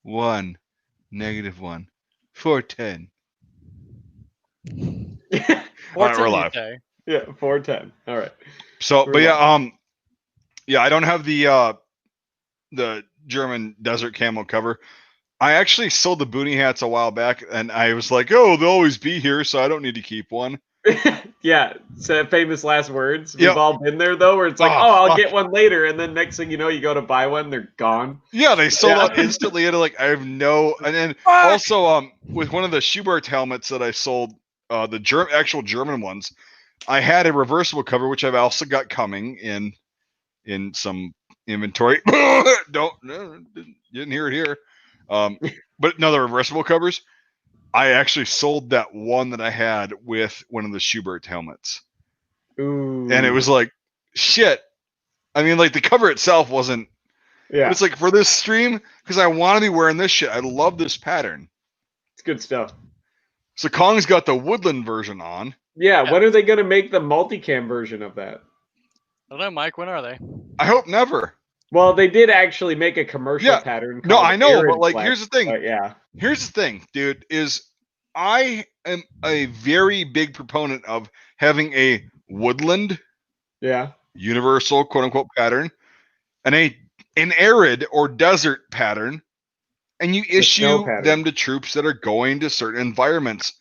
1, -1, 410. All right, we're 410, you live. say? Yeah, 410. All right. So, We're but live. yeah, I don't have the German desert camo cover. I actually sold the boonie hats a while back, and I was like, oh, they'll always be here, so I don't need to keep one. Yeah, so famous last words. Yep. We've all been there though, where it's like, Oh, oh, I'll fuck. get one later, and then next thing you know, you go to buy one, they're gone. Yeah, they sold Yeah. out instantly, and like I have no. And then also, with one of the Schubert helmets that I sold, the actual German ones, I had a reversible cover, which I've also got coming in some inventory. Didn't hear it here. But no, the reversible covers. I actually sold that one that I had with one of the Schubert helmets. Ooh. And it was like, shit. I mean, like the cover itself wasn't. Yeah. But it's like for this stream, because I want to be wearing this shit. I love this pattern. It's good stuff. So Kong's got the woodland version on. Yeah, when are they going to make the multicam version of that? I don't know, Mike. When are they? I hope never. Well, they did actually make a commercial pattern. No, I know, Arid but like, Flex, here's the thing. Yeah. Here's the thing, dude. Is I am a very big proponent of having a woodland, universal quote unquote pattern, and an arid or desert pattern, and you issue them to troops that are going to certain environments.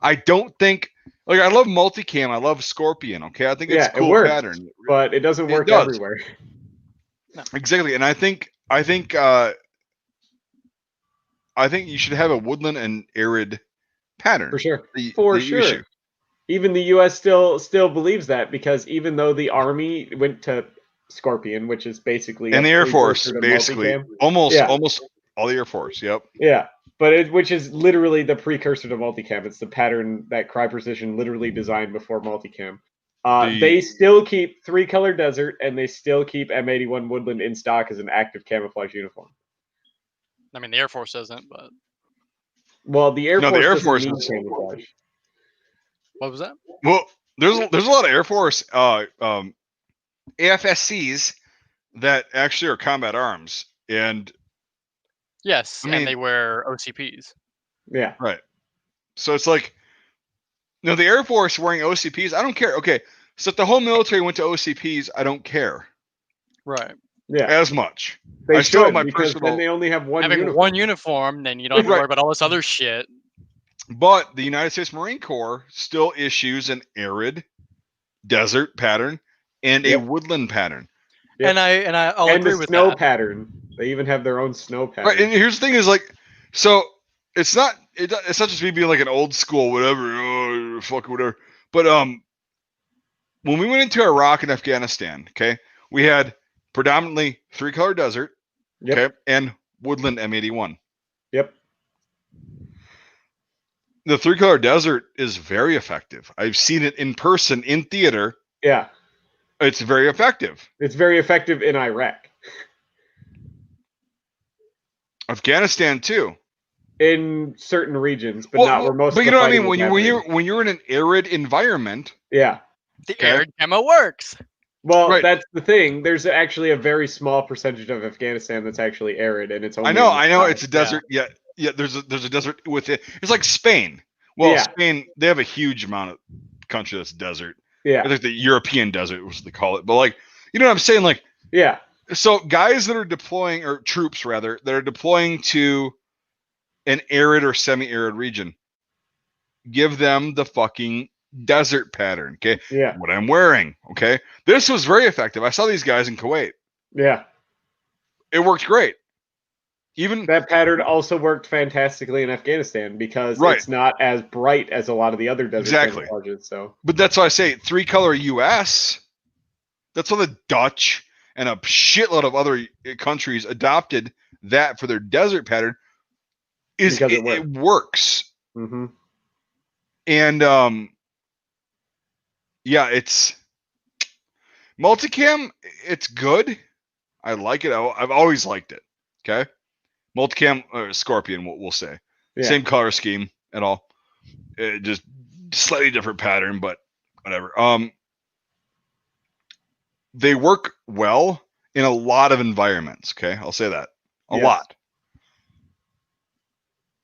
I don't think, like, I love multicam, I love Scorpion. Okay, I think it's a cool pattern, but it doesn't work everywhere. No. Exactly, and I think you should have a woodland and arid pattern for sure. Issue. Even the U.S. still believes that, because even though the Army went to Scorpion, which is basically and the Air Force, basically almost all the Air Force. Yep. Yeah, but which is literally the precursor to multicam. It's the pattern that Cry Precision literally designed before multicam. They still keep 3-color desert, and they still keep M81 Woodland in stock as an active camouflage uniform. I mean, the Air Force doesn't, but well, the Air Force is camouflage. What was that? Well, there's a lot of Air Force AFSCs that actually are combat arms, and yes, and they wear OCPs. Yeah, right. So it's like, the Air Force wearing OCPs, I don't care. Okay, so if the whole military went to OCPs, I don't care. Right. Yeah. As much. They still have my personal. Then they only have one. Having one uniform, then you don't have to worry about all this other shit. But the United States Marine Corps still issues an arid desert pattern and a woodland pattern. Yep. And I'll agree with that. And the snow pattern. They even have their own snow pattern. Right, and here's the thing: is like, so it's not just me being like an old school whatever, fuck whatever. But when we went into Iraq and Afghanistan, okay, we had predominantly 3-color desert, okay, and woodland M81. Yep. The 3-color desert is very effective. I've seen it in person in theater. Yeah. It's very effective. It's very effective in Iraq. Afghanistan too. In certain regions, but not where most. But you know what I mean? When you're in an arid environment. Yeah. The arid camo works. Well, that's the thing. There's actually a very small percentage of Afghanistan that's actually arid, and it's only. I know, it's a desert. Yeah. There's a desert with it. It's like Spain. Well, Spain, they have a huge amount of country that's desert. Yeah. I think the European desert was what they call it. But like, you know what I'm saying? Like, yeah. So guys that are deploying, or troops rather, that are deploying to an arid or semi-arid region, give them the fucking desert pattern. Okay. Yeah. What I'm wearing. Okay. This was very effective. I saw these guys in Kuwait. Yeah. It worked great. Even that pattern also worked fantastically in Afghanistan, because it's not as bright as a lot of the other desert camouflages. So, but that's why I say 3-color US. That's why the Dutch and a shitload of other countries adopted that for their desert pattern. It works. Mm-hmm. And it's multicam. It's good. I like it. I've always liked it. Okay, multicam or Scorpion. We'll say same color scheme at all. Just slightly different pattern, but whatever. They work well in a lot of environments. Okay, I'll say that a lot.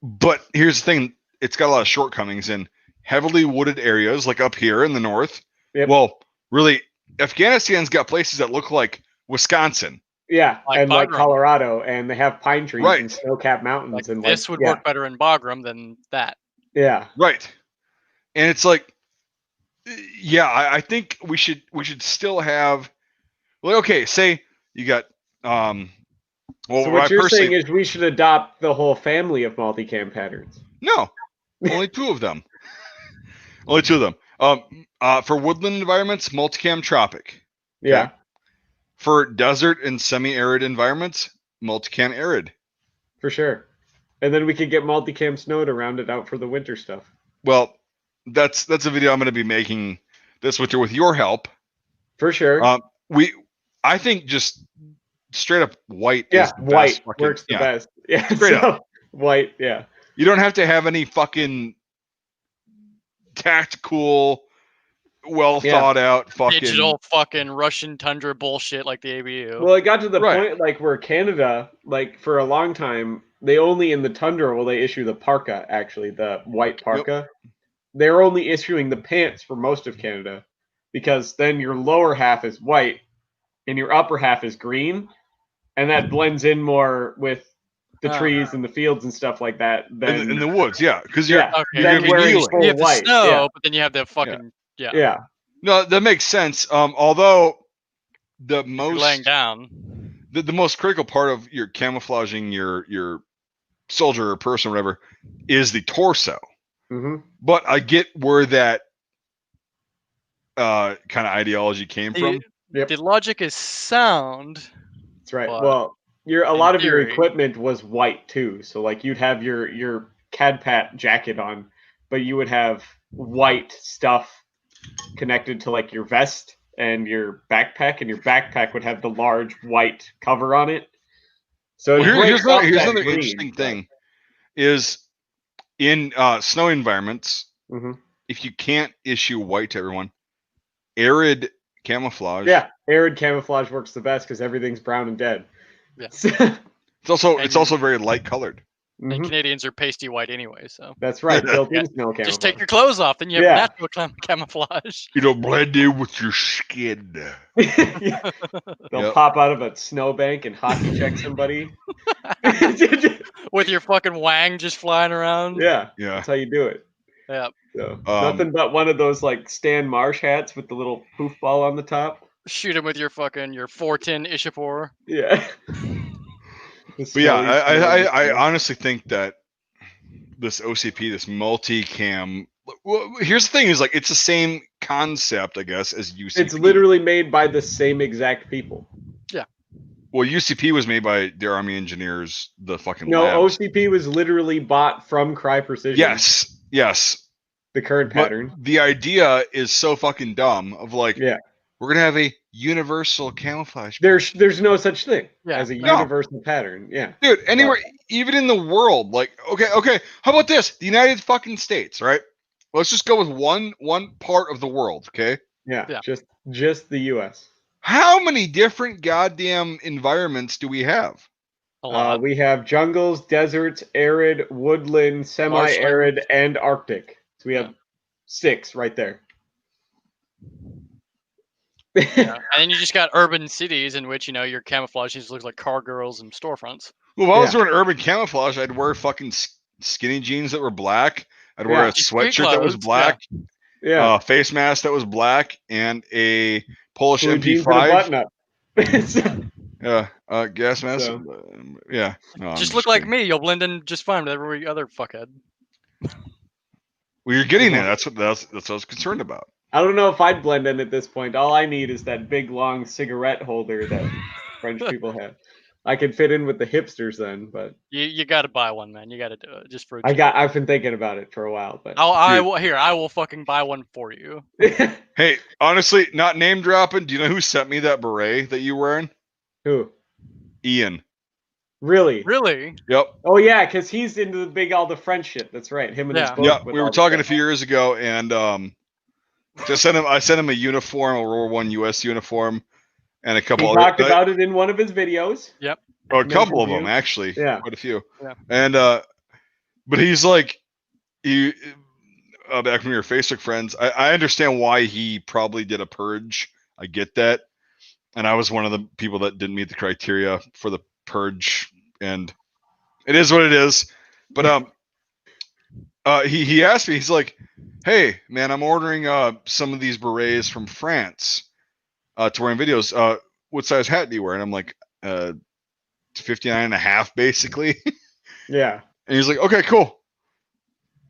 But here's the thing: it's got a lot of shortcomings in heavily wooded areas, like up here in the north. Yep. Well, really, Afghanistan's got places that look like Wisconsin. Yeah, and like Colorado, and they have pine trees Right. and snow-capped mountains, like and this would work better in Bagram than that. Yeah. Right. And it's like, yeah, I think we should still have. Well, okay, say you got. Well, so what you're saying is we should adopt the whole family of multicam patterns. No, only 2 of them. Only 2 of them. For woodland environments, multicam tropic. Okay? Yeah. For desert and semi-arid environments, multicam arid. For sure. And then we could get multicam snow to round it out for the winter stuff. Well, that's a video I'm going to be making this winter with your help. For sure. I think just straight up white. Yeah, white works the best. Yeah, straight up white. Yeah. You don't have to have any fucking tactical, thought out fucking digital fucking Russian tundra bullshit like the ABU. Well, it got to the point like where Canada, like for a long time, they only in the tundra will they issue the parka, actually, the white parka. Yep. They're only issuing the pants for most of Canada because then your lower half is white and your upper half is green, and that blends in more with the trees and the fields and stuff like that. Than in the woods, yeah, because you're you have the snow, but then you have the fucking yeah. No, that makes sense. Although the most laying down, the most critical part of your camouflaging your soldier or person or whatever is the torso. Mm-hmm. But I get where that kind of ideology came from. Yep. The logic is sound. That's right. Well, a lot of your equipment was white too. So like you'd have your CADPAT jacket on, but you would have white stuff connected to like your vest and your backpack, and your backpack would have the large white cover on it. So here's another interesting thing is in snow environments, if you can't issue white to everyone, arid camouflage. Yeah, arid camouflage works the best because everything's brown and dead. Yeah. It's also very light colored. And Canadians are pasty white anyway, so that's right. Built-in snow camouflage. Just take your clothes off, then you have natural camouflage. You don't blend in with your skin. They'll pop out of a snowbank and hockey check somebody with your fucking wang just flying around. Yeah, that's how you do it. Yeah. So, nothing but one of those like Stan Marsh hats with the little poof ball on the top. Shoot him with your 410 Ishapur. Yeah. But yeah, I honestly think that this OCP, this multicam. Well, here's the thing: is like it's the same concept, I guess, as UCP. It's literally made by the same exact people. Yeah. Well, UCP was made by their Army engineers. The fucking labs. OCP was literally bought from Cry Precision. Yes. The current pattern. But the idea is so fucking dumb. Of like, we're gonna have a universal camouflage. There's no such thing as a universal pattern. Yeah, dude. Anywhere, even in the world, like, okay. How about this? The United fucking States, right? Let's just go with one part of the world, okay? Yeah. Just the U.S. How many different goddamn environments do we have? A lot. We have jungles, deserts, arid, woodland, semi-arid, and Arctic. So we have 6 right there. And then you just got urban cities in which your camouflage just looks like car girls and storefronts. Well, if I was doing urban camouflage, I'd wear fucking skinny jeans that were black. I'd wear a sweatshirt that was black. Yeah. Face mask that was black, and a Polish MP5. Gas mask. So, No, just look like me. You'll blend in just fine with every other fuckhead. Well, you're getting there. That's what I was concerned about. I don't know if I'd blend in at this point. All I need is that big long cigarette holder that French people have. I could fit in with the hipsters then, but you got to buy one, man. You got to do it just for. I've been thinking about it for a while, but I will fucking buy one for you. Hey, honestly, not name dropping. Do you know who sent me that beret that you wearing? Who? Ian. Really? Yep. Oh yeah, because he's into all the French shit. That's right. Him and his book. Yeah, we were talking a few years ago, and I sent him a uniform, a World War I U.S. uniform, and a couple. He talked about it in one of his videos. Yep. Oh, a couple of them actually. Yeah. Quite a few. Yeah. And But he's like, back when we were Facebook friends, I understand why he probably did a purge. I get that. And I was one of the people that didn't meet the criteria for the purge, and it is what it is. But he asked me, he's like, "Hey man, I'm ordering some of these berets from France to wear in videos. What size hat do you wear?" And I'm like, 59.5 basically. Yeah. And he's like, "Okay, cool."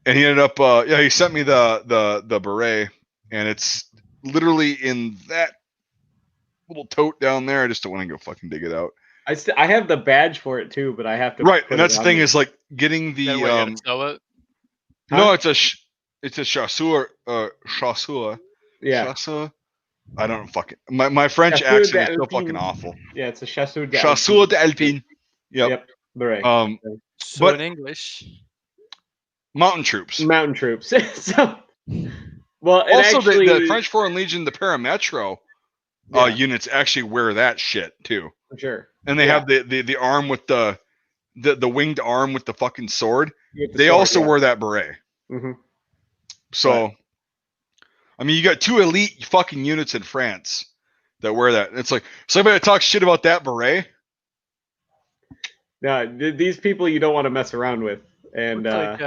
And he ended up he sent me the beret, and it's literally in that little tote down there. I just don't want to go fucking dig it out. I have the badge for it too, but I have to. Right, and that's the thing is like getting the sell it? No, it's a chasseur. Chasseur. Yeah. Chasseur. I don't fucking my French accent is so fucking awful. Yeah, it's a chasseur d'Alpine. Chasseur d'Alpine. Yep. Beret. So in English, mountain troops. Mountain troops. So, well, also actually, the French Foreign Legion, the Parametro units actually wear that shit too. For sure. And they have the arm with the winged arm with the fucking sword. They sword, also wear that beret. Mm-hmm. So, I mean, you got 2 elite fucking units in France that wear that. It's like, somebody talks shit about that beret. No, these people you don't want to mess around with. And like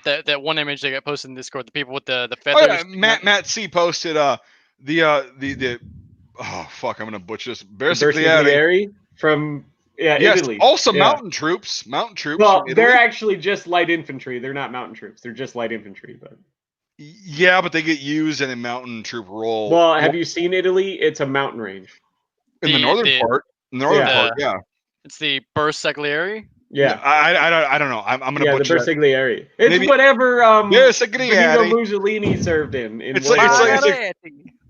that one image they got posted in Discord, the people with the feathers. Oh, yeah. Matt C posted the oh fuck, I'm gonna butcher this. Bersaglieri from Italy. Also mountain troops. Mountain troops. Well, they're actually just light infantry. They're not mountain troops. They're just light infantry, but yeah, but they get used in a mountain troop role. Well, have you seen Italy? It's a mountain range. In the northern part. Yeah. It's the Bersaglieri. Yeah, I don't know. I'm gonna butcher the Bersaglieri. It's maybe, whatever Benito Mussolini served in. It's like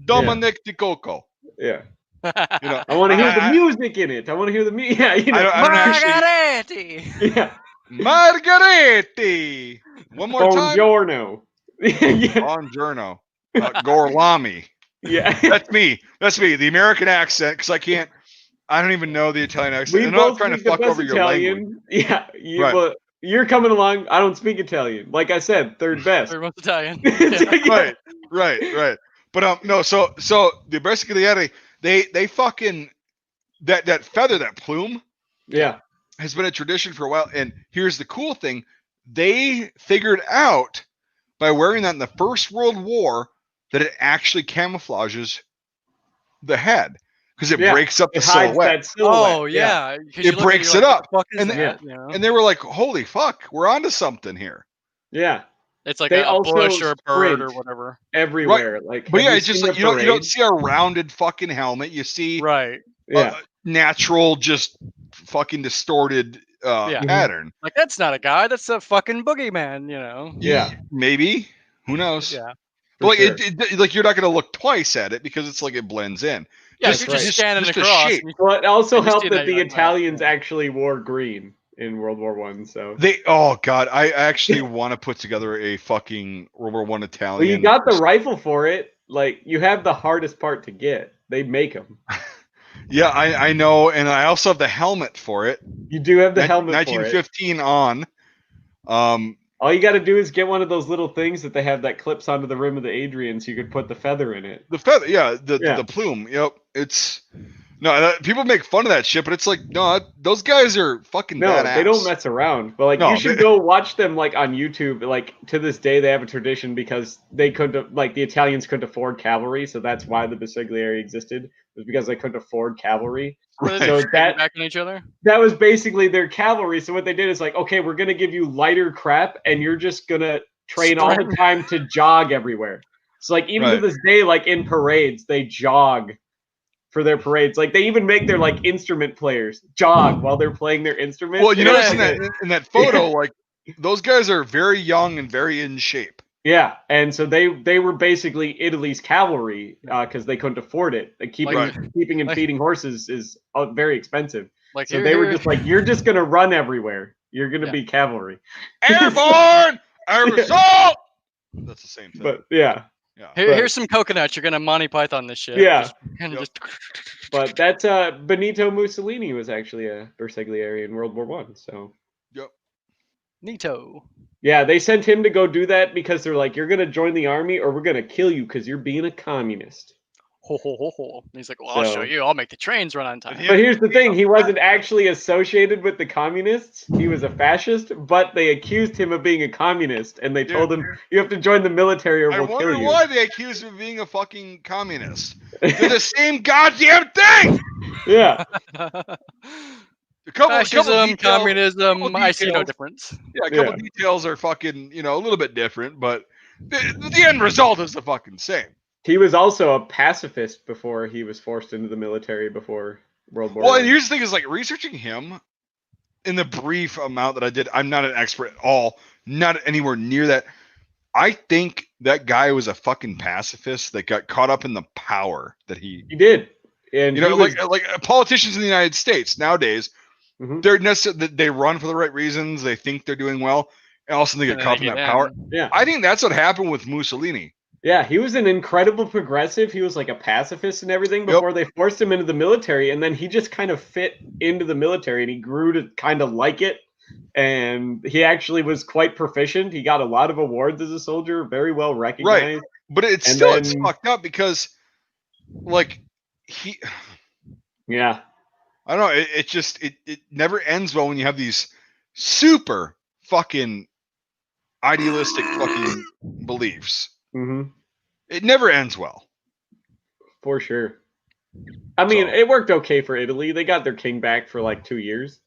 Dominic Di Coco. Yeah. You know, I want to hear the music in it. I want to hear the music. Yeah, you know. Margaretti. Yeah. Margaretti. One more time. Buongiorno. Buongiorno. Gorlami. Yeah. That's me. The American accent, because I don't even know the Italian accent. I'm not trying to fuck over your language. Yeah. Well, you're coming along. I don't speak Italian. Like I said, third best. Third most Italian. Right. But no, so the Bersaglieri, they fucking that feather, that plume, has been a tradition for a while. And here's the cool thing: they figured out by wearing that in the First World War that it actually camouflages the head because it breaks up the silhouette. Oh yeah, it breaks it up, and they were like, "Holy fuck, we're onto something here." Yeah. It's like a bush or a bird or whatever. Everywhere. Right. Like, but yeah, it's just like you don't see a rounded fucking helmet. You see natural, just fucking distorted pattern. Like, that's not a guy, that's a fucking boogeyman, you know. Yeah. Maybe. Who knows? Yeah. But like like you're not gonna look twice at it because it's like it blends in. Yeah, you're just scanning across. Well, it also helped that the Italians actually wore green in World War I. So I actually want to put together a fucking World War I Italian. Well, you got the rifle for it. Like, you have the hardest part to get. They make them. Yeah, I know, and I also have the helmet for it. You do have the helmet 1915 on. All you got to do is get one of those little things that they have that clips onto the rim of the Adrian, so you could put the feather in it. The feather, the plume. Yep, it's people make fun of that shit, but it's like, no, those guys are fucking badass. They don't mess around. But like, you should go watch them like on YouTube. Like, to this day, they have a tradition because they couldn't, like, the Italians couldn't afford cavalry, so that's why the Bersaglieri existed. Was because they couldn't afford cavalry. Right. So backing each other. That was basically their cavalry. So what they did is like, okay, we're gonna give you lighter crap, and you're just gonna train all the time to jog everywhere. So like, even to this day, like in parades, they jog for their parades. Like, they even make their like instrument players jog while they're playing their instruments. Well, you notice in that photo, like, those guys are very young and very in shape. Yeah, and so they were basically Italy's cavalry because they couldn't afford it. Like, keeping and feeding horses is very expensive. Like, so they were just like, you're just gonna run everywhere. You're gonna be cavalry. Airborne, assault. That's the same thing. But yeah. Here's some coconuts. You're gonna Monty Python this shit. Yeah. But that's Benito Mussolini was actually a Bersaglieri in World War I. So. Yep. Neato. Yeah, they sent him to go do that because they're like, you're going to join the army or we're going to kill you because you're being a communist. Ho, ho, ho, ho. And he's like, well, I'll show you. I'll make the trains run on time. But here's the thing. He wasn't actually associated with the communists. He was a fascist, but they accused him of being a communist. And they told him, you have to join the military or we'll kill you. I wonder why they accused him of being a fucking communist. They're the same goddamn thing! Yeah. Fascism, communism, I see no difference. Yeah, a couple details are fucking, a little bit different, but the end result is the fucking same. He was also a pacifist before he was forced into the military before World War I. Well, and here's the thing is, like, researching him, in the brief amount that I did, I'm not an expert at all, not anywhere near that. I think that guy was a fucking pacifist that got caught up in the power that he did. And like politicians in the United States nowadays, they're necessarily, they run for the right reasons, they think they're doing well, and all of a sudden they get caught up in that power. Yeah, I think that's what happened with Mussolini. Yeah, he was an incredible progressive. He was like a pacifist and everything before they forced him into the military, and then he just kind of fit into the military, and he grew to kind of like it. And he actually was quite proficient. He got a lot of awards as a soldier, very well recognized. Right, but it's fucked up because, like, yeah, I don't know. It never ends well when you have these super fucking idealistic fucking beliefs. It never ends well. For sure. I mean, it worked okay for Italy. They got their king back for like 2 years.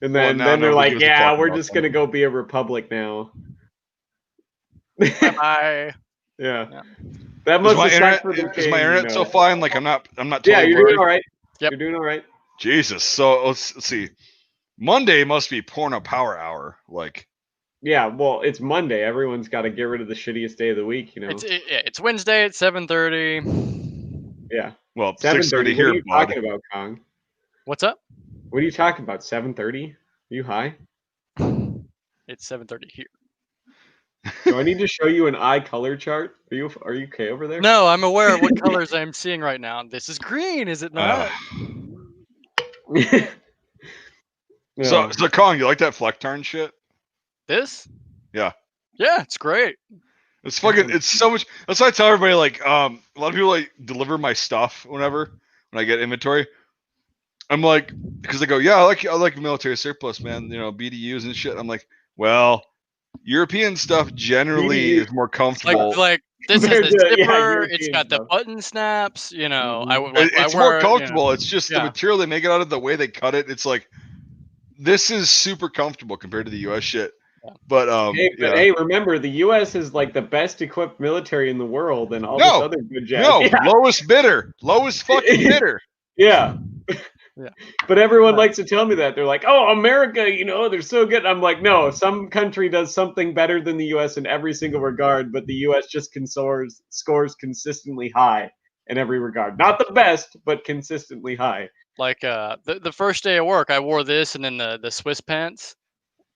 And then they're like, yeah, we're just going to go be a republic now. Bye. Yeah. That must have sucked for the king. Is my internet so fine? Like, I'm not totally Yeah, you're doing all right. Yep. You're doing all right. Jesus. So let's see. Monday must be porno power hour. Like, yeah, well, it's Monday. Everyone's got to get rid of the shittiest day of the week, you know. It's Wednesday at 7:30. Yeah. Well, 6:30 here. What are you talking about, Kong? What's up? What are you talking about? 7:30? Are you high? It's 7:30 here. Do I need to show you an eye color chart? Are you okay over there? No, I'm aware of what colors I'm seeing right now. This is green, is it not? So Kong, you like that Flectarn shit? This? Yeah. Yeah, it's great. It's fucking. It's so much. That's why I tell everybody, like, a lot of people like deliver my stuff when I get inventory. I'm like, because they go, yeah, I like military surplus, man. You know, BDUs and shit. I'm like, well, European stuff generally is more comfortable. Like this has a zipper. It's got the button snaps. You know, it's more comfortable. It's just the material they make it out of, the way they cut it. It's like, this is super comfortable compared to the U.S. shit. But hey, remember, the U.S. is like the best equipped military in the world, and all this other good jazz. Lowest fucking bidder. Yeah. But everyone likes to tell me that. They're like, oh, America, you know, they're so good. I'm like, no, some country does something better than the U.S. in every single regard, but the U.S. just scores consistently high in every regard. Not the best, but consistently high. Like the first day of work, I wore this and then the Swiss pants,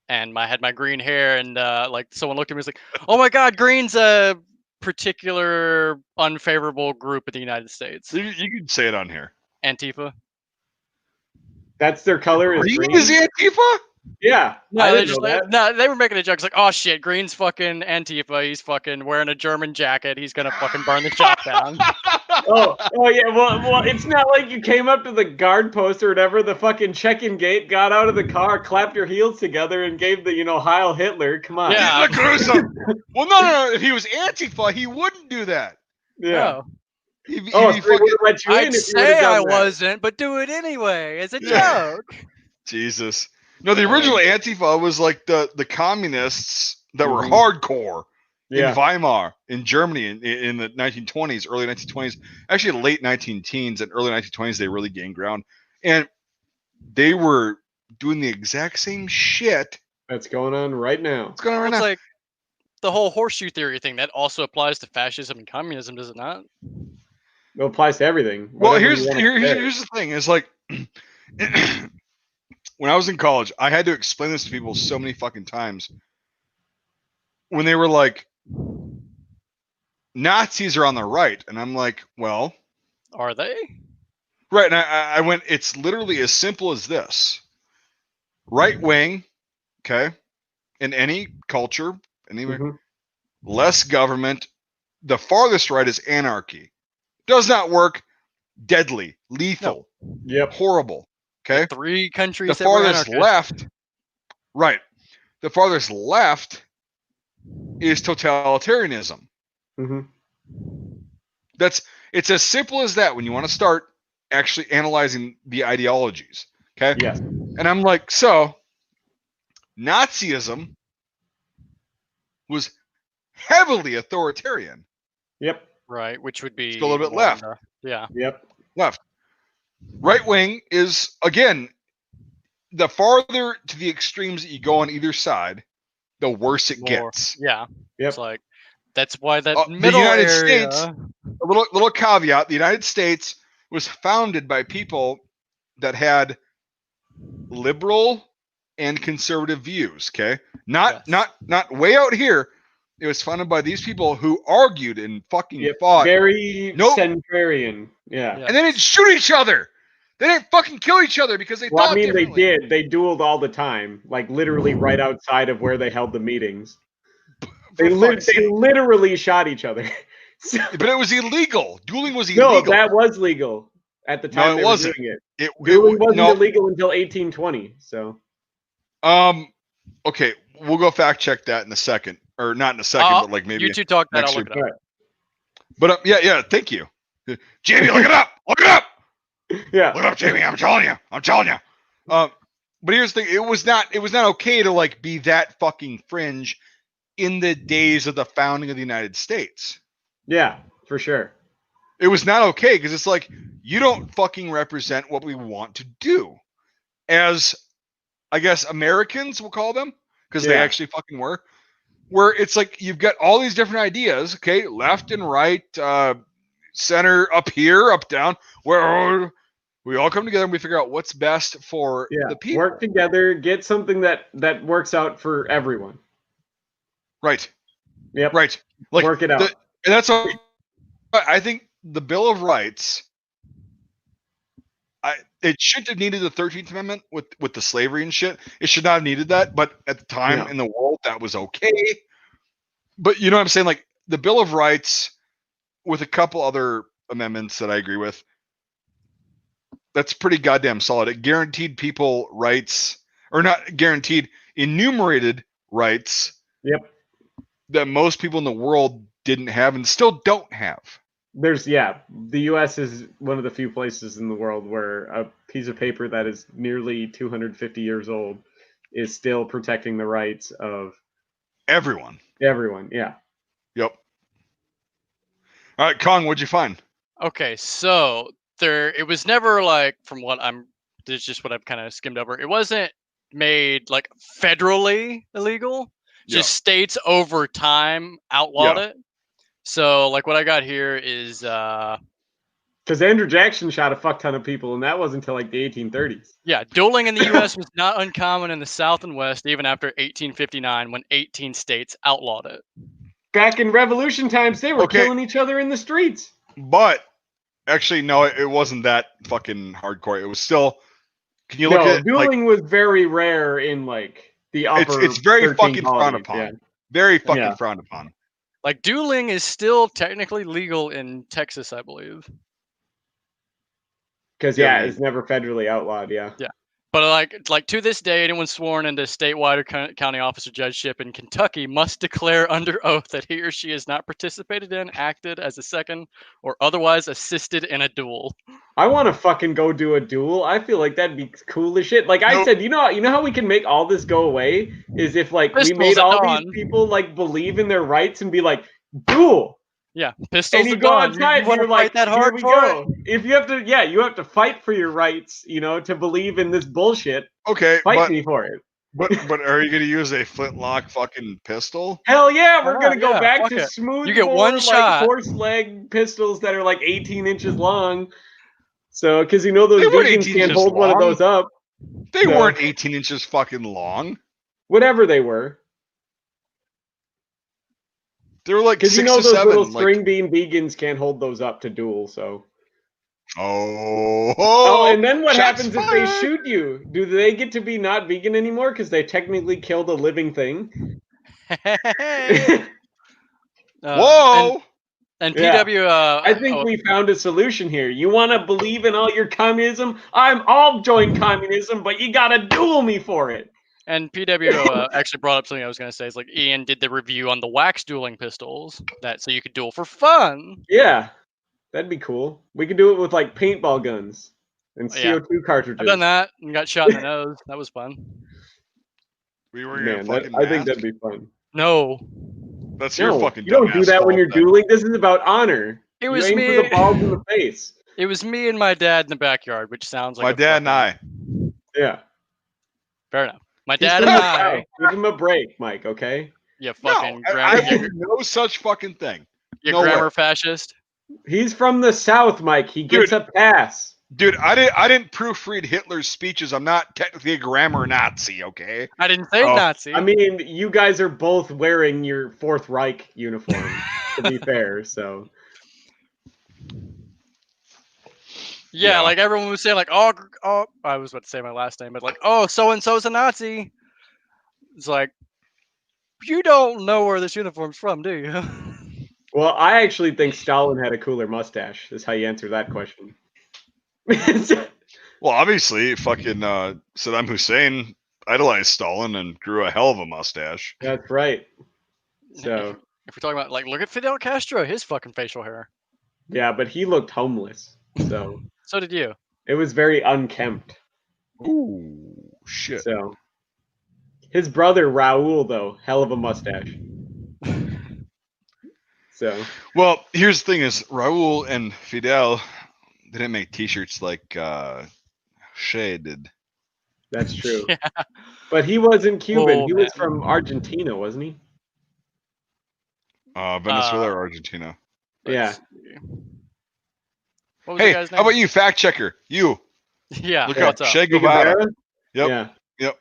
and I had my green hair, and like someone looked at me and was like, oh my God, green's a particular unfavorable group in the United States. You can say it on here. Antifa. That's their color is green? Is Antifa? Yeah. No, they were making a joke. It's like, oh shit, Green's fucking Antifa. He's fucking wearing a German jacket. He's gonna fucking burn the shop down. oh yeah. Well, it's not like you came up to the guard post or whatever, the fucking check-in gate, got out of the car, clapped your heels together, and gave the Heil Hitler. Come on. Yeah. Well, no. If he was Antifa, he wouldn't do that. Yeah. No. I'd say I wasn't, but do it anyway as a joke. Jesus. No, the original Antifa was like the communists that were hardcore in Weimar, in Germany, in the 1920s, early 1920s, actually late 19-teens and early 1920s. They really gained ground, and they were doing the exact same shit that's going on right now. It's going on right now. Like the whole horseshoe theory thing that also applies to fascism and communism, does it not? It applies to everything. Well, here's the thing: is like when I was in college, I had to explain this to people so many fucking times. When they were like, Nazis are on the right, and I'm like, well, are they? Right, and I went, it's literally as simple as this. right wing, okay, in any culture, anywhere, less government. The farthest right is anarchy. Does not work. Deadly, lethal, horrible. Okay. The 3 countries the that were farthest anarchists. left, right? The farthest left is totalitarianism. It's as simple as that when you want to start actually analyzing the ideologies. Okay. Yes. And I'm like, so Nazism was heavily authoritarian. Yep. Right, which would be a little bit left. Yeah. Yep. Left. Right wing is, again, the farther to the extremes that you go on either side, the worse it gets. Yeah. Yep. It's like that's why that the middle United area. States, a little caveat, the United States was founded by people that had liberal and conservative views, okay? Not way out here. It was founded by these people who argued and fucking fought. Very centrarian. Yeah. And they didn't shoot each other. They didn't fucking kill each other because they thought differently. They did. They dueled all the time, like literally right outside of where they held the meetings. They literally shot each other. But it was illegal. Dueling was illegal. No, that was legal at the time. No, it wasn't. Dueling wasn't illegal until 1820. So, okay, we'll go fact check that in a second, or not in a second, but like maybe you two talk that. I'll look it up. But yeah, thank you, Jamie. Look it up. Look it up. Yeah, look it up, Jamie. I'm telling you. But here's the thing: it was not okay to like be that fucking fringe in the days of the founding of the United States. Yeah, for sure. It was not okay because it's like you don't fucking represent what we want to do as, I guess, Americans, we'll call them, because they actually fucking were. Where it's like you've got all these different ideas, okay, left and right, center, up here, up down, where we all come together and we figure out what's best for the people. Work together, get something that works out for everyone. Right. Yep. Right. Like work it out. And that's all. I think the Bill of Rights. It shouldn't have needed the 13th Amendment with the slavery and shit. It should not have needed that. But at the time in the world, that was okay. But you know what I'm saying? Like the Bill of Rights with a couple other amendments that I agree with, that's pretty goddamn solid. It guaranteed people rights, or not guaranteed, enumerated rights. Yep. That most people in the world didn't have and still don't have. The U.S. is one of the few places in the world where a piece of paper that is nearly 250 years old is still protecting the rights of everyone. Everyone, yeah. Yep. All right, Kong, what'd you find? Okay, so it was never like, from what this is just what I've kind of skimmed over. It wasn't made like federally illegal. Just states over time outlawed it. So, like, what I got here is because Andrew Jackson shot a fuck ton of people, and that wasn't until like the 1830s. Yeah, dueling in the U.S. was not uncommon in the South and West, even after 1859, when 18 states outlawed it. Back in Revolution times, they were killing each other in the streets. But actually, no, it wasn't that fucking hardcore. It was still. Can you look at dueling was very rare in like the upper. It's very fucking frowned upon. Yeah. Very fucking frowned upon. Like, dueling is still technically legal in Texas, I believe. Because, it's never federally outlawed, Yeah. But, like to this day, anyone sworn into statewide or county officer judgeship in Kentucky must declare under oath that he or she has not participated in, acted as a second, or otherwise assisted in a duel. I want to fucking go do a duel. I feel like that'd be cool as shit. Like I said, you know how we can make all this go away is if like we made all these people like believe in their rights and be like, duel. Yeah, pistols. And you go outside and you're like, that hard here we go. If you have to, you have to fight for your rights, to believe in this bullshit. Okay, fight me for it. But are you gonna use a flintlock fucking pistol? Hell yeah, we're gonna go back to smooth. You get one shot. Horse leg pistols that are like 18 inches long. So, because those vegans can't hold one of those up. They weren't 18 inches fucking long. Whatever they were. They were like 6 those to 7. Little string bean vegans can't hold those up to duel, so. Oh, and then what happens if they fired. shoot you? Do they get to be not vegan anymore because they technically killed a living thing? Whoa! And Yeah. PW, I think we found a solution here. You want to believe in all your communism? I'll join communism, but you gotta duel me for it. And PW actually brought up something I was going to say. It's like Ian did the review on the wax dueling pistols, so you could duel for fun. Yeah, that'd be cool. We could do it with like paintball guns and CO2 cartridges. I've done that and got shot in the nose. That was fun. We were your Man, fucking I think that'd be fun. No. That's your fucking. You don't do that when you're dueling. This is about honor. It was you aim me. for the balls in the face. It was me and my dad in the backyard, which sounds like my dad and I. Yeah. Fair enough. My dad and I. Give him a break, Mike. Okay. You fucking I have no such fucking thing. You grammar fascist. He's from the South, Mike. He gets a pass. Dude, I didn't proofread Hitler's speeches. I'm not technically a grammar Nazi, okay? I didn't say Nazi. I mean, you guys are both wearing your Fourth Reich uniform, to be fair, so. Yeah, like everyone was saying, like, oh, I was about to say my last name, but like, oh, so and so's a Nazi. It's like, you don't know where this uniform's from, do you? Well, I actually think Stalin had a cooler mustache. Is how you answer that question. Well, obviously, fucking Saddam Hussein idolized Stalin and grew a hell of a mustache. That's right. So, if we're talking about, like, look at Fidel Castro, his fucking facial hair. Yeah, but he looked homeless. So. So did you. It was very unkempt. Ooh, shit. So. His brother Raul, though, hell of a mustache. So. Well, here's the thing: is Raul and Fidel didn't make T-shirts like Shite did. That's true. Yeah. But he wasn't Cuban. He was from Argentina, wasn't he? Venezuela or Argentina. Yeah. What was the guy's name? How about you, fact checker? You. Yeah. Look up Che Guevara. Yep. Yeah. Yep.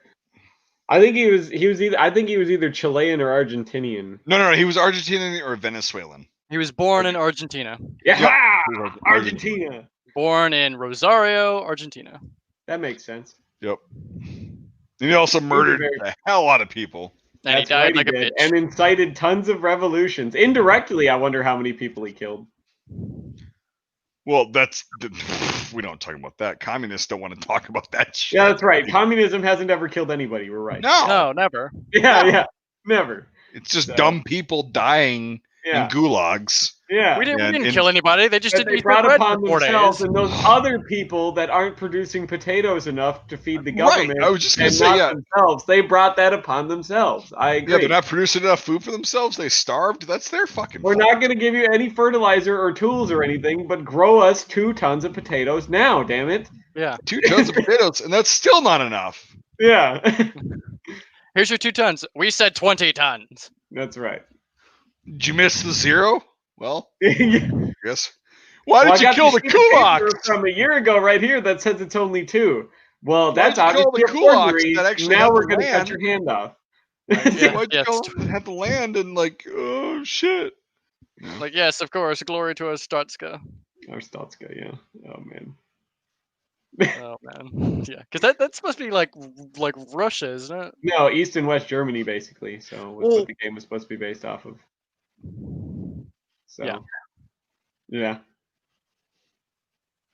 I think he was either Chilean or Argentinian. No, he was Argentinian or Venezuelan. He was born in Argentina. Yeah, Argentina. Born in Rosario, Argentina. That makes sense. Yep. And he also murdered the hell out of people. And he died like a bitch. And incited tons of revolutions. Indirectly, I wonder how many people he killed. Well, we don't talk about that. Communists don't want to talk about that shit. Yeah, that's right. Communism hasn't ever killed anybody. We're right. No, never. Yeah, never. It's just dumb people dying in gulags. Yeah, we didn't kill anybody. They just didn't eat bread upon for 4 themselves, days. and those other people that aren't producing potatoes enough to feed the government. Right. I was just gonna say, themselves. They brought that upon themselves. I agree. Yeah, they're not producing enough food for themselves. They starved. That's their fucking We're fault. not going to give you any fertilizer or tools or anything, but grow us 2 tons of potatoes now, damn it. Yeah. 2 tons of potatoes, and that's still not enough. Yeah. Here's your 2 tons. We said 20 tons. That's right. Did you miss the 0? Well, yeah. Yes. Why did you kill the kulaks? From a year ago, right here, that says it's only 2. Well, that's obviously a forgery. Now we're going to cut your hand off. Why'd you go and have the land and oh shit? Like, yes, of course, glory to our Statska. Our Statska, yeah. Oh man. Oh man, yeah, because that's supposed to be like Russia, isn't it? No, East and West Germany, basically. So that's what the game was supposed to be based off of. So, yeah.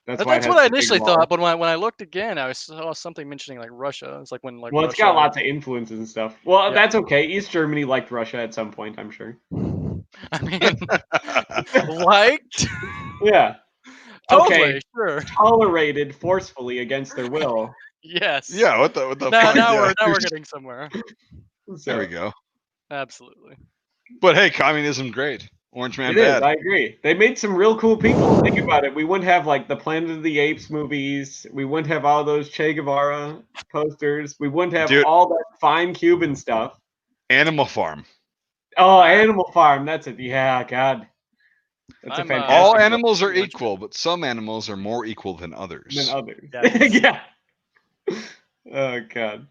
That's what I initially thought, but when I looked again, I saw something mentioning like Russia. It's like when Well, Russia, it's got lots of influences and stuff. Well, that's okay. East Germany liked Russia at some point, I'm sure. I mean, liked. Yeah. Totally, okay. Sure. Tolerated forcefully against their will. Yes. Yeah. What the fuck? Now we're getting somewhere. There we go. Absolutely. But hey, communism, great. Orange Man bad. I agree. They made some real cool people. Think about it. We wouldn't have like the Planet of the Apes movies. We wouldn't have all those Che Guevara posters. We wouldn't have all that fine Cuban stuff. Animal Farm. Oh, Animal Farm. That's it. Yeah, God. That's a fantastic. All animals are equal, but some animals are more equal than others. Yeah. Oh God.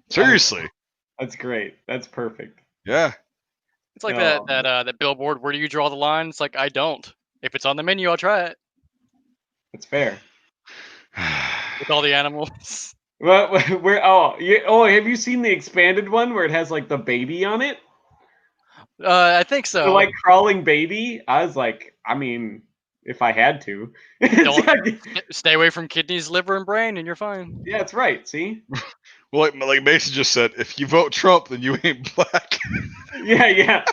Seriously. That's great. That's perfect. Yeah. It's like that billboard. Where do you draw the line? It's like I don't. If it's on the menu, I'll try it. That's fair. With all the animals. Well, have you seen the expanded one where it has like the baby on it? I think so. The like crawling baby. I was like, I mean, if I had to. Don't stay away from kidneys, liver, and brain, and you're fine. Yeah, that's right. See? Well, like Mason just said, if you vote Trump, then you ain't black. Yeah.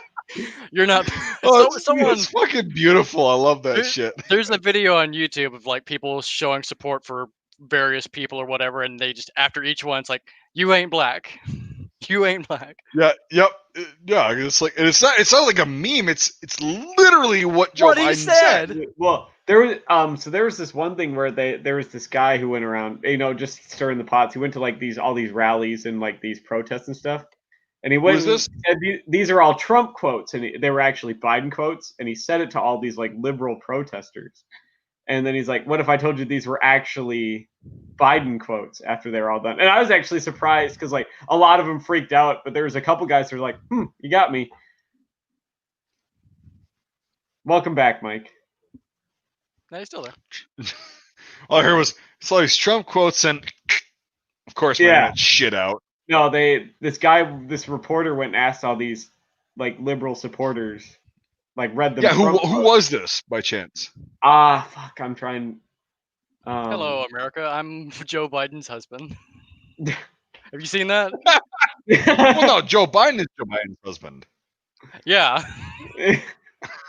You're not. It's fucking beautiful. I love that shit. There's a video on YouTube of like people showing support for various people or whatever, and they just after each one, it's like, "You ain't black, you ain't black." Yeah. Yep. Yeah. It's like it's not like a meme. It's literally what Joe Biden said. Well, there was this one thing where there was this guy who went around, just stirring the pots. He went to like all these rallies and like these protests and stuff. And he went and said, these are all Trump quotes, and they were actually Biden quotes. And he said it to all these like liberal protesters. And then he's like, "What if I told you these were actually Biden quotes after they were all done?" And I was actually surprised because like a lot of them freaked out, but there was a couple guys who were like, "You got me." Welcome back, Mike. No, he's still there. All I heard was it's all these Trump quotes, and of course, my internet shit out. No, this reporter went and asked all these like liberal supporters, like read them. Yeah, who was this by chance? Fuck, I'm trying. Hello, America. I'm Joe Biden's husband. Have you seen that? Well, no, Joe Biden is Joe Biden's husband. Yeah.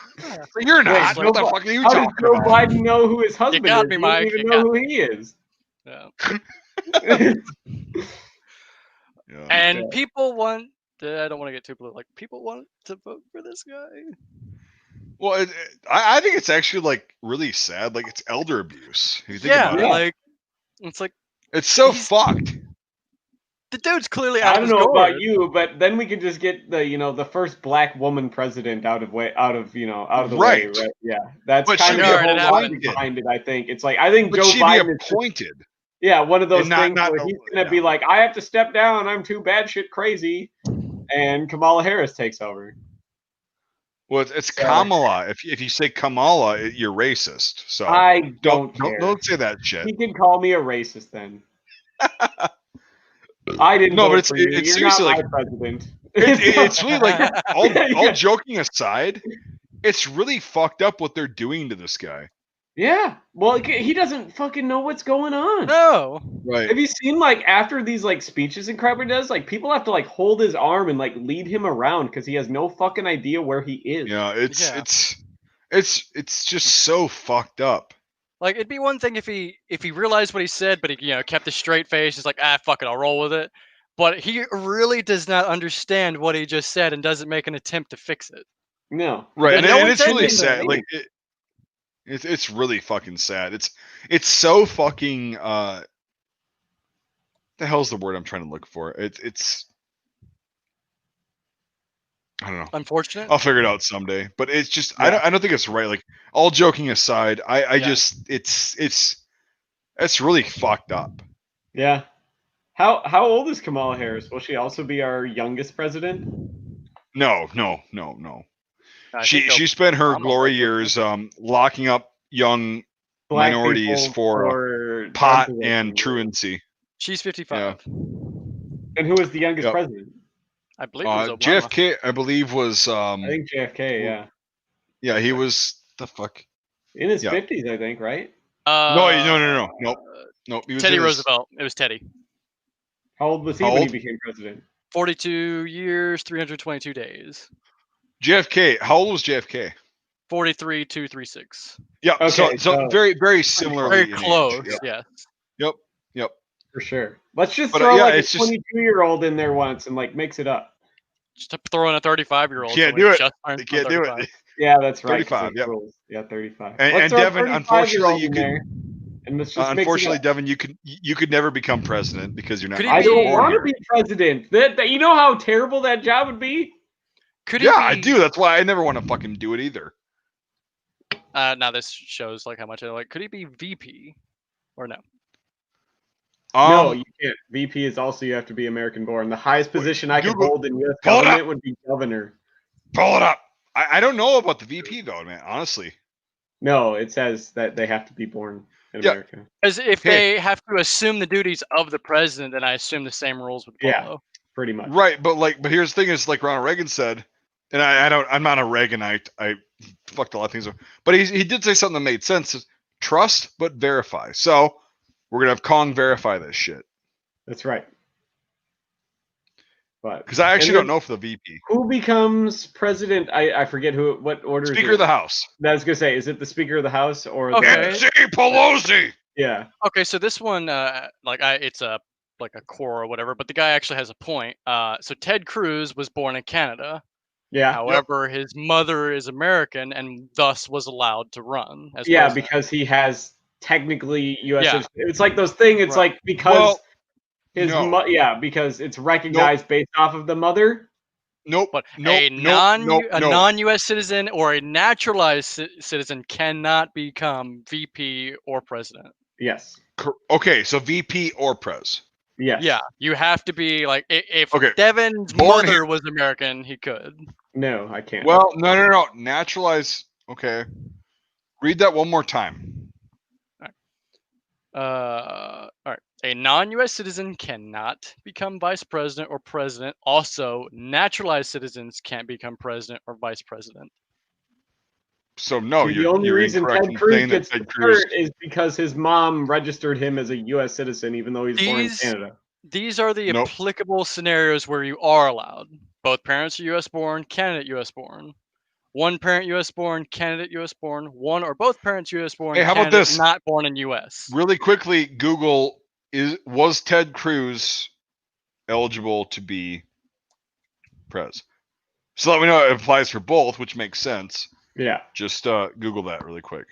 So you're not. What the fuck are you talking about? Joe Biden know who his husband is? Me, Mike. He doesn't even know who he is. Yeah. Yeah. And people want. I don't want to get too political. Like people want to vote for this guy. Well, I think it's actually like really sad. Like it's elder abuse. If you think about it. Like it's like it's so fucked. The dude's clearly out. I don't know about you, but then we could just get the first black woman president out of the way, right? Yeah, that's kind of the whole line behind it. I think it's like Joe Biden be appointed. Yeah, one of those things where he's gonna be like, I have to step down. I'm too bad shit crazy, and Kamala Harris takes over. Well, it's Kamala. If you say Kamala, you're racist. So I don't say that shit. He can call me a racist then. I didn't. No, but it's seriously like president. It's really like all joking aside, it's really fucked up what they're doing to this guy. Yeah, well, he doesn't fucking know what's going on. No, right? Have you seen like after these like speeches and crap he does, like people have to like hold his arm and like lead him around because he has no fucking idea where he is. Yeah, it's just so fucked up. Like it'd be one thing if he realized what he said, but he kept a straight face, just like fuck it, I'll roll with it. But he really does not understand what he just said and doesn't make an attempt to fix it. No, right, and it's really sad. Like it's really fucking sad. It's so fucking. The hell's the word I'm trying to look for? It's. I don't know. Unfortunate. I'll figure it out someday. But it's just I don't think it's right. Like all joking aside, I just it's really fucked up. Yeah. How old is Kamala Harris? Will she also be our youngest president? No. She spent her glory years locking up young Black minorities for pot and truancy. She's 55. Yeah. And who was the youngest president? I believe it was Obama. JFK, I believe, was I think JFK, yeah. Yeah, he was the fuck. In his 50s, I think, right? No. Nope. He was Teddy Roosevelt. It was Teddy. How old was he when he became president? 42 years, 322 days. JFK. How old was JFK? 43,236. Yeah. Okay, so very, very similar. Very close. Yeah. Yep. For sure. Let's just throw like a 22-year-old in there once and like mix it up. Just throw in a 35-year-old. Can't do it. You can't do it. Yeah, that's right. 35. Yep. Yeah, 35. And Devin, unfortunately, you could. And unfortunately, Devin, you could never become president because you're not. I don't want to be president. That you know how terrible that job would be. I do. That's why I never want to fucking do it either. Now this shows like how much I like. Could he be VP or no? No, you can't. VP is also you have to be American born. The highest position I could hold in U.S. government would be governor. Pull it up. I don't know about the VP though, man. Honestly. No, it says that they have to be born. in America. Because if they have to assume the duties of the president, then I assume the same rules would follow. Yeah, pretty much. Right, but here's the thing: is like Ronald Reagan said, and I'm not a Reaganite. I fucked a lot of things up, but he did say something that made sense: trust but verify. So we're gonna have Kong verify this shit. That's right. But because I actually don't know for the VP. Who becomes president? I forget what order. Speaker of the House. I was gonna say, is it the Speaker of the House or Nancy Pelosi? Yeah. Okay, so this one, it's a core or whatever, but the guy actually has a point. So Ted Cruz was born in Canada. Yeah. However, his mother is American and thus was allowed to run as president. Because he has technically U.S. Yeah. It's like those things. It's like because because it's recognized based off of the mother. But a non-U.S. citizen or a naturalized citizen cannot become VP or president. Yes. Okay, so VP or pres. Yes. Yeah, you have to be like if Devin's mother was American, he could. No, I can't. Well, no. Naturalized. Okay. Read that one more time. All right. A non-U.S. citizen cannot become vice president or president. Also, naturalized citizens can't become president or vice president. So no, the only reason Ted Cruz gets hurt is because his mom registered him as a U.S. citizen, even though he's born in Canada. These are the applicable scenarios where you are allowed. Both parents are U.S. born, candidate U.S. born. One parent U.S. born, candidate U.S. born. One or both parents U.S. born, how about this? Not born in U.S. Really quickly, Google was Ted Cruz eligible to be pres? So let me know it applies for both, which makes sense. Yeah. Just Google that really quick.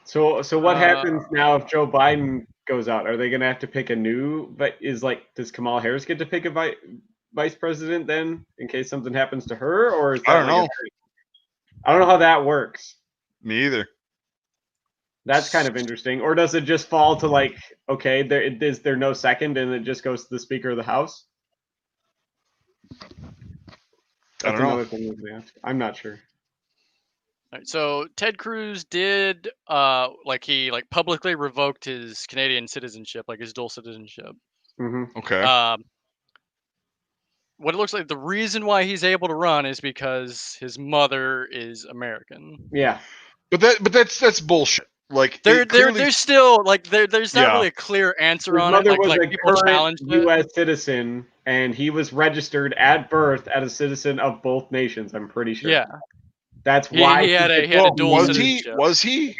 So what happens now if Joe Biden goes out? Are they going to have to pick a new? But does Kamala Harris get to pick a vice president then, in case something happens to her, or is that I don't know. I don't know how that works. Me either. That's kind of interesting. Or does it just fall to is there no second and it just goes to the Speaker of the House? I don't know. I'm not sure. All right, so Ted Cruz did he publicly revoked his Canadian citizenship, like his dual citizenship. Mm-hmm. Okay. What it looks like the reason why he's able to run is because his mother is American. Yeah. But that's bullshit. Like there's still there's not really a clear answer on it. His mother was a people challenge U.S. citizen, and he was registered at birth as a citizen of both nations. I'm pretty sure. Yeah. That's why he had a dual citizenship. Was he?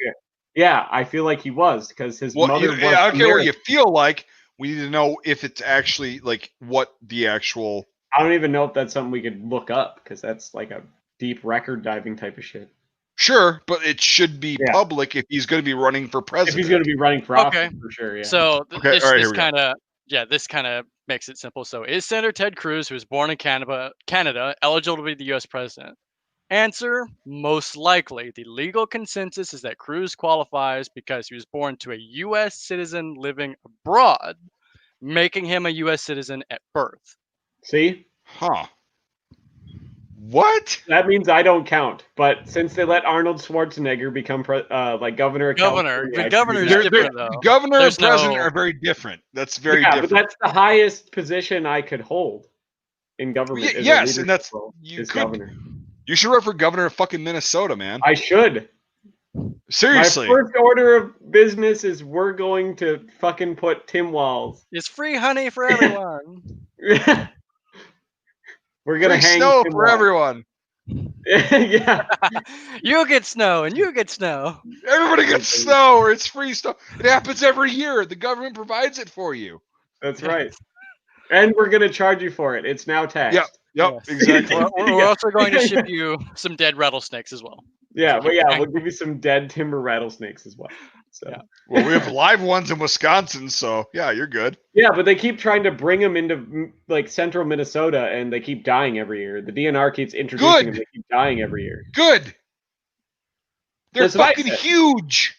Yeah, I feel like he was because his mother was. I don't care what you feel like. We need to know if it's actually what the actual. I don't even know if that's something we could look up because that's like a deep record diving type of shit. Sure, but it should be public if he's going to be running for president. If he's going to be running for office, for sure. Yeah. So this kind of makes it simple. So is Senator Ted Cruz, who was born in Canada, eligible to be the U.S. president? Answer: most likely. The legal consensus is that Cruz qualifies because he was born to a U.S. citizen living abroad, making him a U.S. citizen at birth. See? Huh. What? That means I don't count. But since they let Arnold Schwarzenegger become governor of California, the governor's different though. Governor and president are very different. That's very different. But that's the highest position I could hold in government. Yes, and that's governor. You should run for governor of fucking Minnesota, man. I should. Seriously. My first order of business is we're going to fucking put Tim Walz. It's free honey for everyone. We're gonna hang snow for everyone. Yeah. You get snow and you get snow. Everybody gets snow, or it's free snow. It happens every year. The government provides it for you. That's right. And we're gonna charge you for it. It's now taxed. Yep. Yes. Exactly. We're also going to ship you some dead rattlesnakes as well. Yeah, but we'll give you some dead timber rattlesnakes as well. So. Yeah. Well, we have live ones in Wisconsin, so yeah, you're good. Yeah, but they keep trying to bring them into central Minnesota, and they keep dying every year. The DNR keeps introducing them; they keep dying every year. Good. They're fucking huge.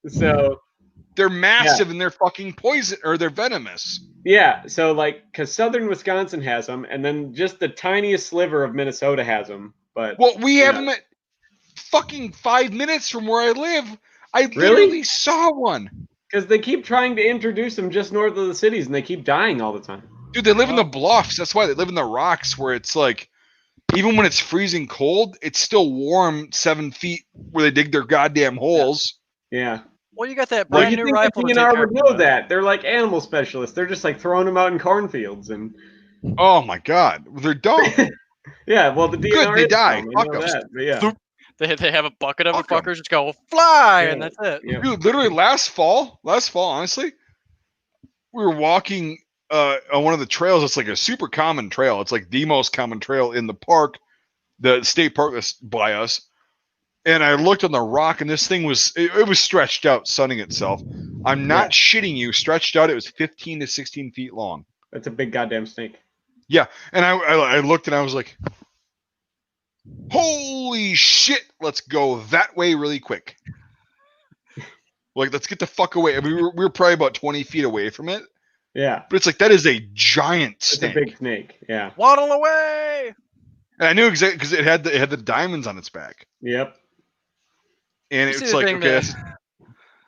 So They're massive and they're fucking poison or they're venomous. Yeah, so like, because southern Wisconsin has them, and then just the tiniest sliver of Minnesota has them. But we have them at fucking 5 minutes from where I live. I literally saw one. Because they keep trying to introduce them just north of the cities, and they keep dying all the time. Dude, they live in the bluffs. That's why they live in the rocks, where it's like, even when it's freezing cold, it's still warm 7 feet where they dig their goddamn holes. Yeah. Well, you got that brand new rifle. The DNR would know that. They're like animal specialists. They're just like throwing them out in cornfields and. Oh my god, they're dumb. Yeah, well the DNR. Good, they die. Fuck that, but yeah. They have a bucket of them fuckers just go fly, and that's it. Yeah. Dude, literally last fall, honestly, we were walking on one of the trails. It's like a super common trail. It's like the most common trail in the park, the state park that's by us. And I looked on the rock, and this thing was it was stretched out, sunning itself. I'm not shitting you. Stretched out, it was 15 to 16 feet long. That's a big goddamn snake. Yeah, and I looked, and I was like, holy shit, let's go that way really quick. Like, let's get the fuck away. I mean, we were probably about 20 feet away from it. Yeah. But it's like, that is a giant snake. It's a big snake, yeah. Waddle away! And I knew exactly, because it had the diamonds on its back. Yep. And it's like, okay,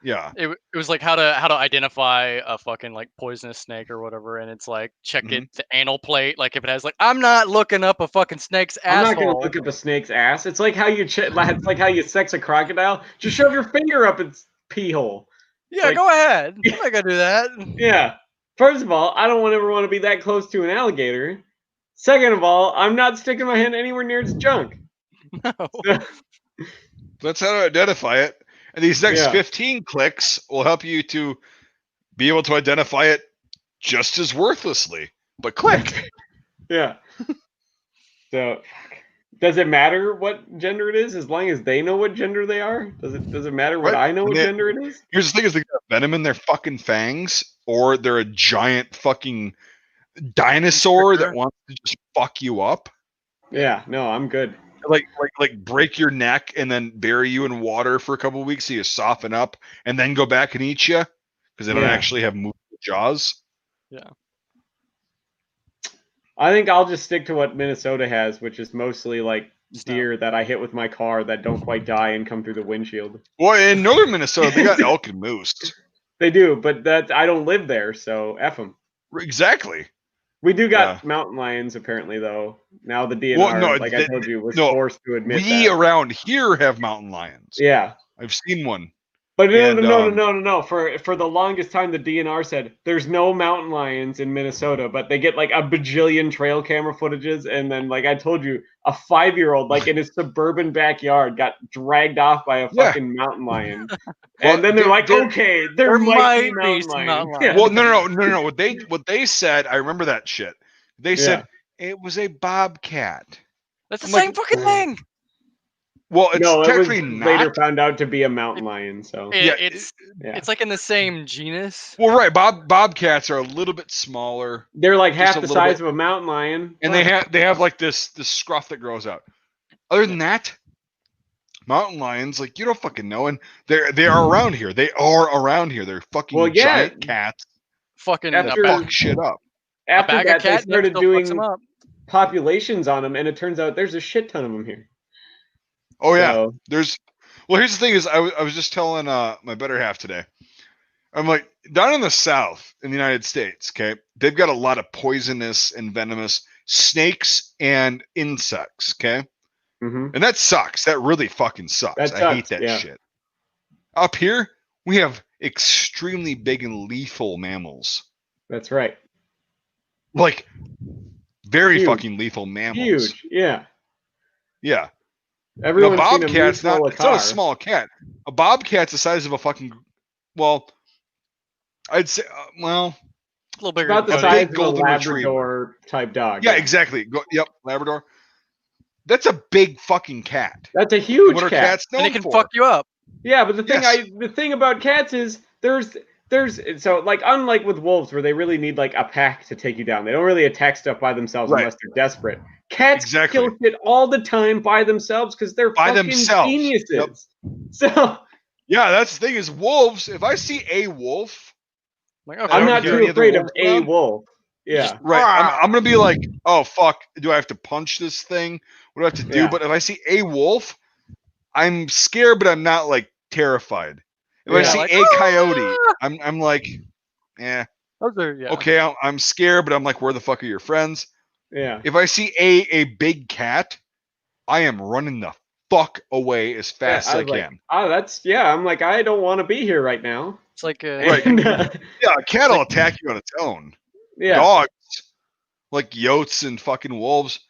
yeah. It was like how to identify a fucking like poisonous snake or whatever, and it's like check the anal plate, like if it has like I'm not looking up a fucking snake's asshole. I'm not gonna look up a snake's ass. It's like how you it's like how you sex a crocodile. Just shove your finger up its pee hole. Yeah, like, go ahead. I'm not gonna do that. Yeah. First of all, I don't ever want to be that close to an alligator. Second of all, I'm not sticking my hand anywhere near its junk. No. That's how to identify it. And these next 15 clicks will help you to be able to identify it just as worthlessly. But click. Yeah. So, does it matter what gender it is as long as they know what gender they are? Does it matter what I know what gender it is? Here's the thing: is they got venom in their fucking fangs, or they're a giant fucking dinosaur that wants to just fuck you up. Yeah. No, I'm good. Like break your neck and then bury you in water for a couple of weeks so you soften up and then go back and eat you because they don't actually have movable jaws. Yeah. I think I'll just stick to what Minnesota has, which is mostly like deer that I hit with my car that don't quite die and come through the windshield. Well, in northern Minnesota, they got elk and moose. They do, but I don't live there, so F them. Exactly. We do got mountain lions, apparently, though. Now the DNR, I told you, was forced to admit we around here have mountain lions. Yeah. I've seen one. But no. For the longest time, the DNR said there's no mountain lions in Minnesota, but they get like a bajillion trail camera footages, and then like I told you, a 5-year-old like in his suburban backyard got dragged off by a fucking mountain lion, and then they're like, okay, there might be mountain lions. Yeah. Well, no. What they said, I remember that shit. They said it was a bobcat. That's the same fucking thing. Well, it's technically not. Later found out to be a mountain lion. So it's like in the same genus. Well, right. Bobcats are a little bit smaller. They're like half the size of a mountain lion, and they have like this scruff that grows out. Other than that, mountain lions, like you don't fucking know, and they are around here. They are around here. They're fucking giant cats. Fucking fuck shit up. After that, they started doing populations on them, and it turns out there's a shit ton of them here. Oh yeah, here's the thing is I was just telling my better half today. I'm like, down in the South in the United States, okay, they've got a lot of poisonous and venomous snakes and insects, okay, and that sucks. That really fucking sucks. I hate that shit. Up here, we have extremely big and lethal mammals. That's right. Like very fucking lethal mammals. Huge, yeah. Yeah. Everyone's a bobcat's not. It's not a small cat. A bobcat's the size of a fucking. Well, I'd say. Well, a little bigger. About the size of a Labrador type dog. Yeah, exactly. Yep, Labrador. That's a big fucking cat. That's a huge cat. Cats known and it can fuck you up. Yeah, but the thing about cats is there's so like unlike with wolves where they really need like a pack to take you down. They don't really attack stuff by themselves unless they're desperate. Cats kill shit all the time by themselves because they're fucking geniuses. Yep. So Yeah, that's the thing is wolves. If I see a wolf, Like, okay, I'm not hear too any other afraid of wolves a around? wolf. Yeah. Right. I'm gonna be like, oh fuck, do I have to punch this thing? What do I have to do? Yeah. But if I see a wolf, I'm scared, but I'm not like terrified. If I Yeah. see like, a coyote, I'm like, yeah, those are, yeah. okay, I'm scared, but I'm like, where the fuck are your friends? Yeah. If I see a big cat, I am running the fuck away as fast as I like, can. oh, that's I'm like, I don't want to be here right now. It's like Right. And, Yeah, a cat will attack you on its own. yeah. Dogs, like yotes and fucking wolves,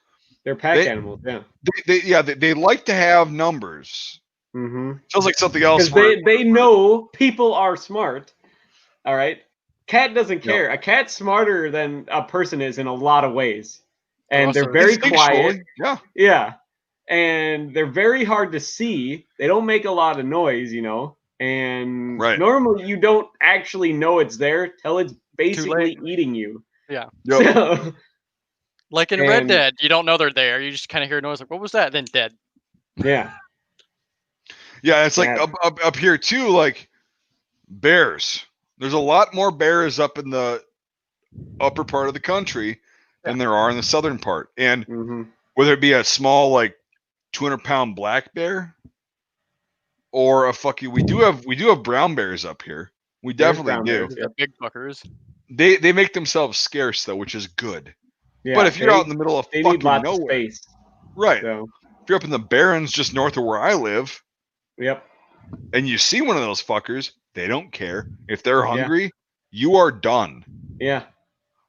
They're pack animals. Yeah. they like to have numbers. Mm-hmm. Sounds like something else. Because they know people are smart. All right. Cat doesn't care. Yep. A cat's smarter than a person is in a lot of ways. And they're also very quiet. Yeah. Yeah. And they're very hard to see. They don't make a lot of noise, you know. And Right. normally you don't actually know it's there till it's basically eating you. Yeah. Yep. So, like in Red Dead, you don't know they're there. You just kind of hear a noise like, what was that? Then dead. yeah. Yeah, it's like up here too, like bears. There's a lot more bears up in the upper part of the country than there are in the southern part. And whether it be a small like 200-pound black bear or a fucking we do have brown bears up here. We definitely do. They're big fuckers. They make themselves scarce though, which is good. Yeah, but if you're out in the middle of they fucking need lots nowhere, of space. Right? So. If you're up in the Barrens just north of where I live, yep, and you see one of those fuckers, they don't care. If they're hungry, you are done. Yeah.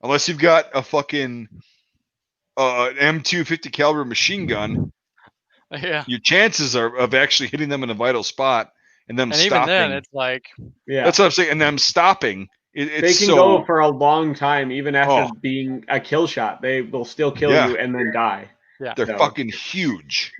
Unless you've got a fucking an M250 caliber machine gun. Yeah. Your chances of actually hitting them in a vital spot and them stopping. Even then, it's like, that's what I'm saying. And them stopping, they can go for a long time, even after being a kill shot. They will still kill you and then die. Yeah, they're fucking huge.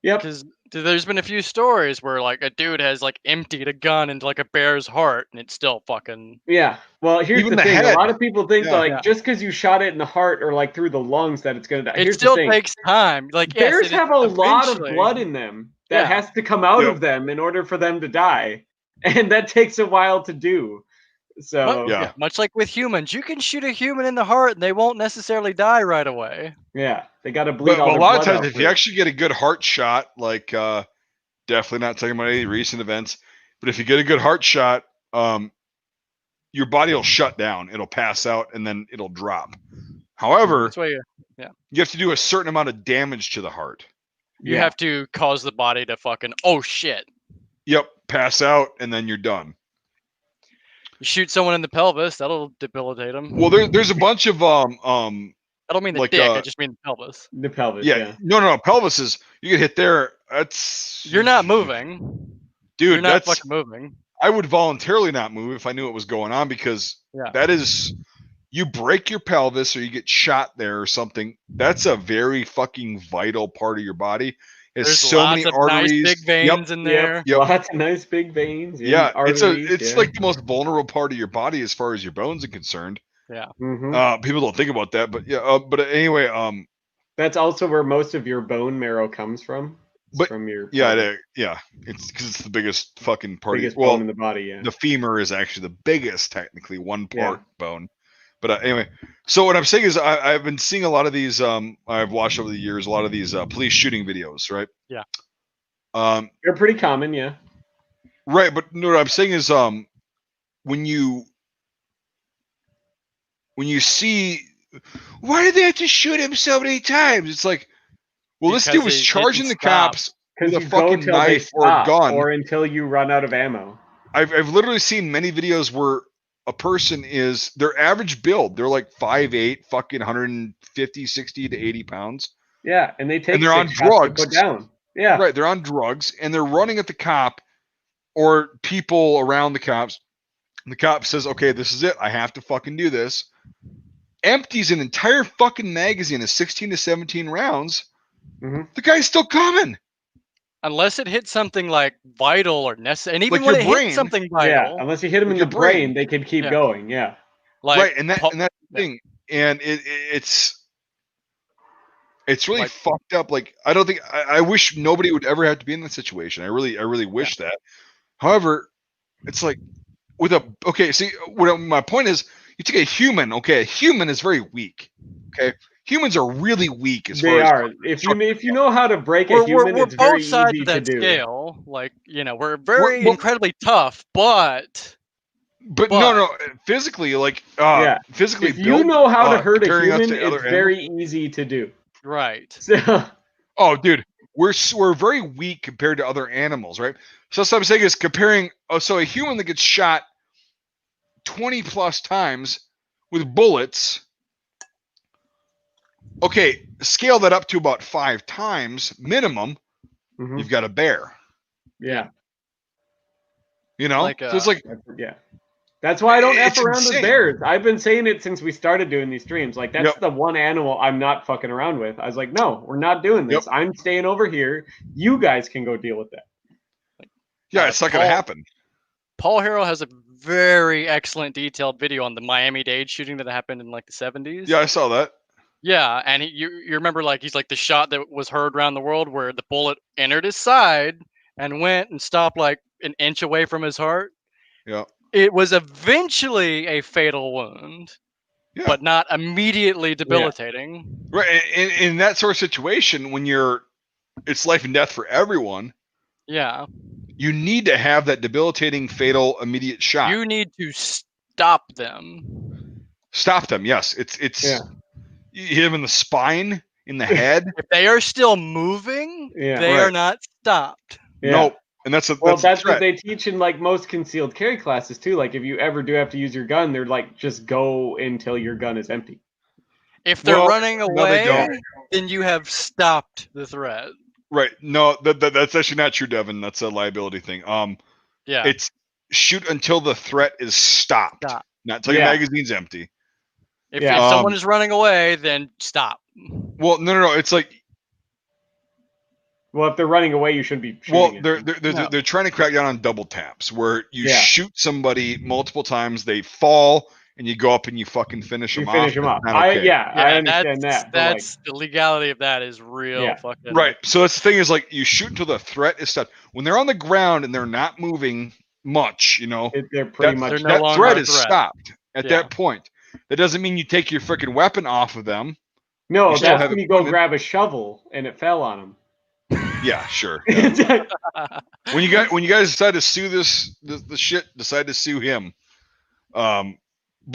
Yep. Because there's been a few stories where like a dude has like emptied a gun into like a bear's heart and it's still fucking. Yeah. Well, here's Even the thing. head. A lot of people think like just because you shot it in the heart or like through the lungs that it's gonna die. It still takes time. Like bears have a lot of blood in them that has to come out of them in order for them to die, and that takes a while to do. So much like with humans, you can shoot a human in the heart and they won't necessarily die right away. Yeah, they got to bleed all a their lot of blood times, out if you actually get a good heart shot, like definitely not talking about any recent events, but if you get a good heart shot, your body will shut down, it'll pass out, and then it'll drop. However, you have to do a certain amount of damage to the heart. You have to cause the body to fucking shit. Yep, pass out, and then you're done. You shoot someone in the pelvis, that'll debilitate them. Well, there's a bunch of I don't mean the like, dick. I just mean the pelvis. The pelvis. Yeah. No. Pelvis is you get hit there. That's you're not moving, dude. You're not fucking moving. I would voluntarily not move if I knew what was going on because that is you break your pelvis or you get shot there or something. That's a very fucking vital part of your body. There's so lots many of arteries, nice big veins in there. Lots of nice big veins. Arteries, it's like the most vulnerable part of your body as far as your bones are concerned. Yeah. People don't think about that, but but anyway, that's also where most of your bone marrow comes from. It's from your it's because it's the biggest fucking part. Biggest bone in the body. Yeah. The femur is actually the biggest, technically, one part bone. But anyway, so what I'm saying is I've been seeing a lot of these. I've watched over the years a lot of these police shooting videos, right? Yeah. They're pretty common, yeah. Right, but what I'm saying is when you see why did they have to shoot him so many times? It's like, well, this dude was charging the cops with a fucking knife or a gun, or until you run out of ammo. I've literally seen many videos where a person is their average build. They're like 5'8", fucking 150, 60 to 80 pounds. Yeah, and they take and they're on drugs. To put down. Yeah, right. They're on drugs and they're running at the cop or people around the cops. And the cop says, "Okay, this is it. I have to fucking do this." Empties an entire fucking magazine of 16 to 17 rounds. The guy's still coming. Unless it hits something like vital or necessary, and even like when it hits something vital, unless you hit him in the brain, they could keep going. Yeah, like, right, and that's the thing, and it's really fucked up. Like I don't think I wish nobody would ever have to be in that situation. I really wish that, However, it's like with my point is, you take a human. Okay, a human is very weak. Okay, humans are really weak as They far are. If you know how to break a human, it's we're very both sides easy of to that do. scale. Like, we're very incredibly tough, but no, physically, like physically if built. You know how to hurt a comparing us human, to other it's very easy to do. Right. So, oh, dude, we're very weak compared to other animals, right? So what I'm saying is comparing. So a human that gets shot 20 plus times with bullets. Okay, scale that up to about 5 times minimum. You've got a bear. Yeah. So it's like, that's why I don't F around insane. with bears. I've been saying it since we started doing these streams. Like, that's the one animal I'm not fucking around with. I was like, no, we're not doing this. I'm staying over here. You guys can go deal with that. Yeah, it's not going to happen. Paul Harrell has a very excellent detailed video on the Miami-Dade shooting that happened in like the 70s. Yeah, I saw that. Yeah, and you remember, like, he's like the shot that was heard around the world where the bullet entered his side and went and stopped like an inch away from his heart. Yeah. It was eventually a fatal wound, but not immediately debilitating. Right. In that sort of situation, when it's life and death for everyone. Yeah. You need to have that debilitating, fatal, immediate shot. You need to stop them. Stop them, yes. You hit them in the spine, in the head. If they are still moving, they are not stopped. Nope. And that's what they teach in like most concealed carry classes too. Like if you ever do have to use your gun, they're like, just go until your gun is empty. If they're running away, then you have stopped the threat. Right. No, that's actually not true, Devin. That's a liability thing. Yeah. It's shoot until the threat is stopped. Not until your magazine's empty. If someone is running away, then stop. Well, no. It's like, well, if they're running away, you shouldn't be shooting. Well, they're trying to crack down on double taps, where you shoot somebody multiple times, they fall, and you go up and you fucking finish them off. Finish them off. I understand that. That's the legality of that is real fucking right. So that's the thing is like you shoot until the threat is stopped. When they're on the ground and they're not moving much, they're pretty much that threat is stopped at that point. That doesn't mean you take your freaking weapon off of them. No, that's when you go grab a shovel and it fell on them. Yeah, sure. Yeah. when you guys decide to sue decide to sue him. But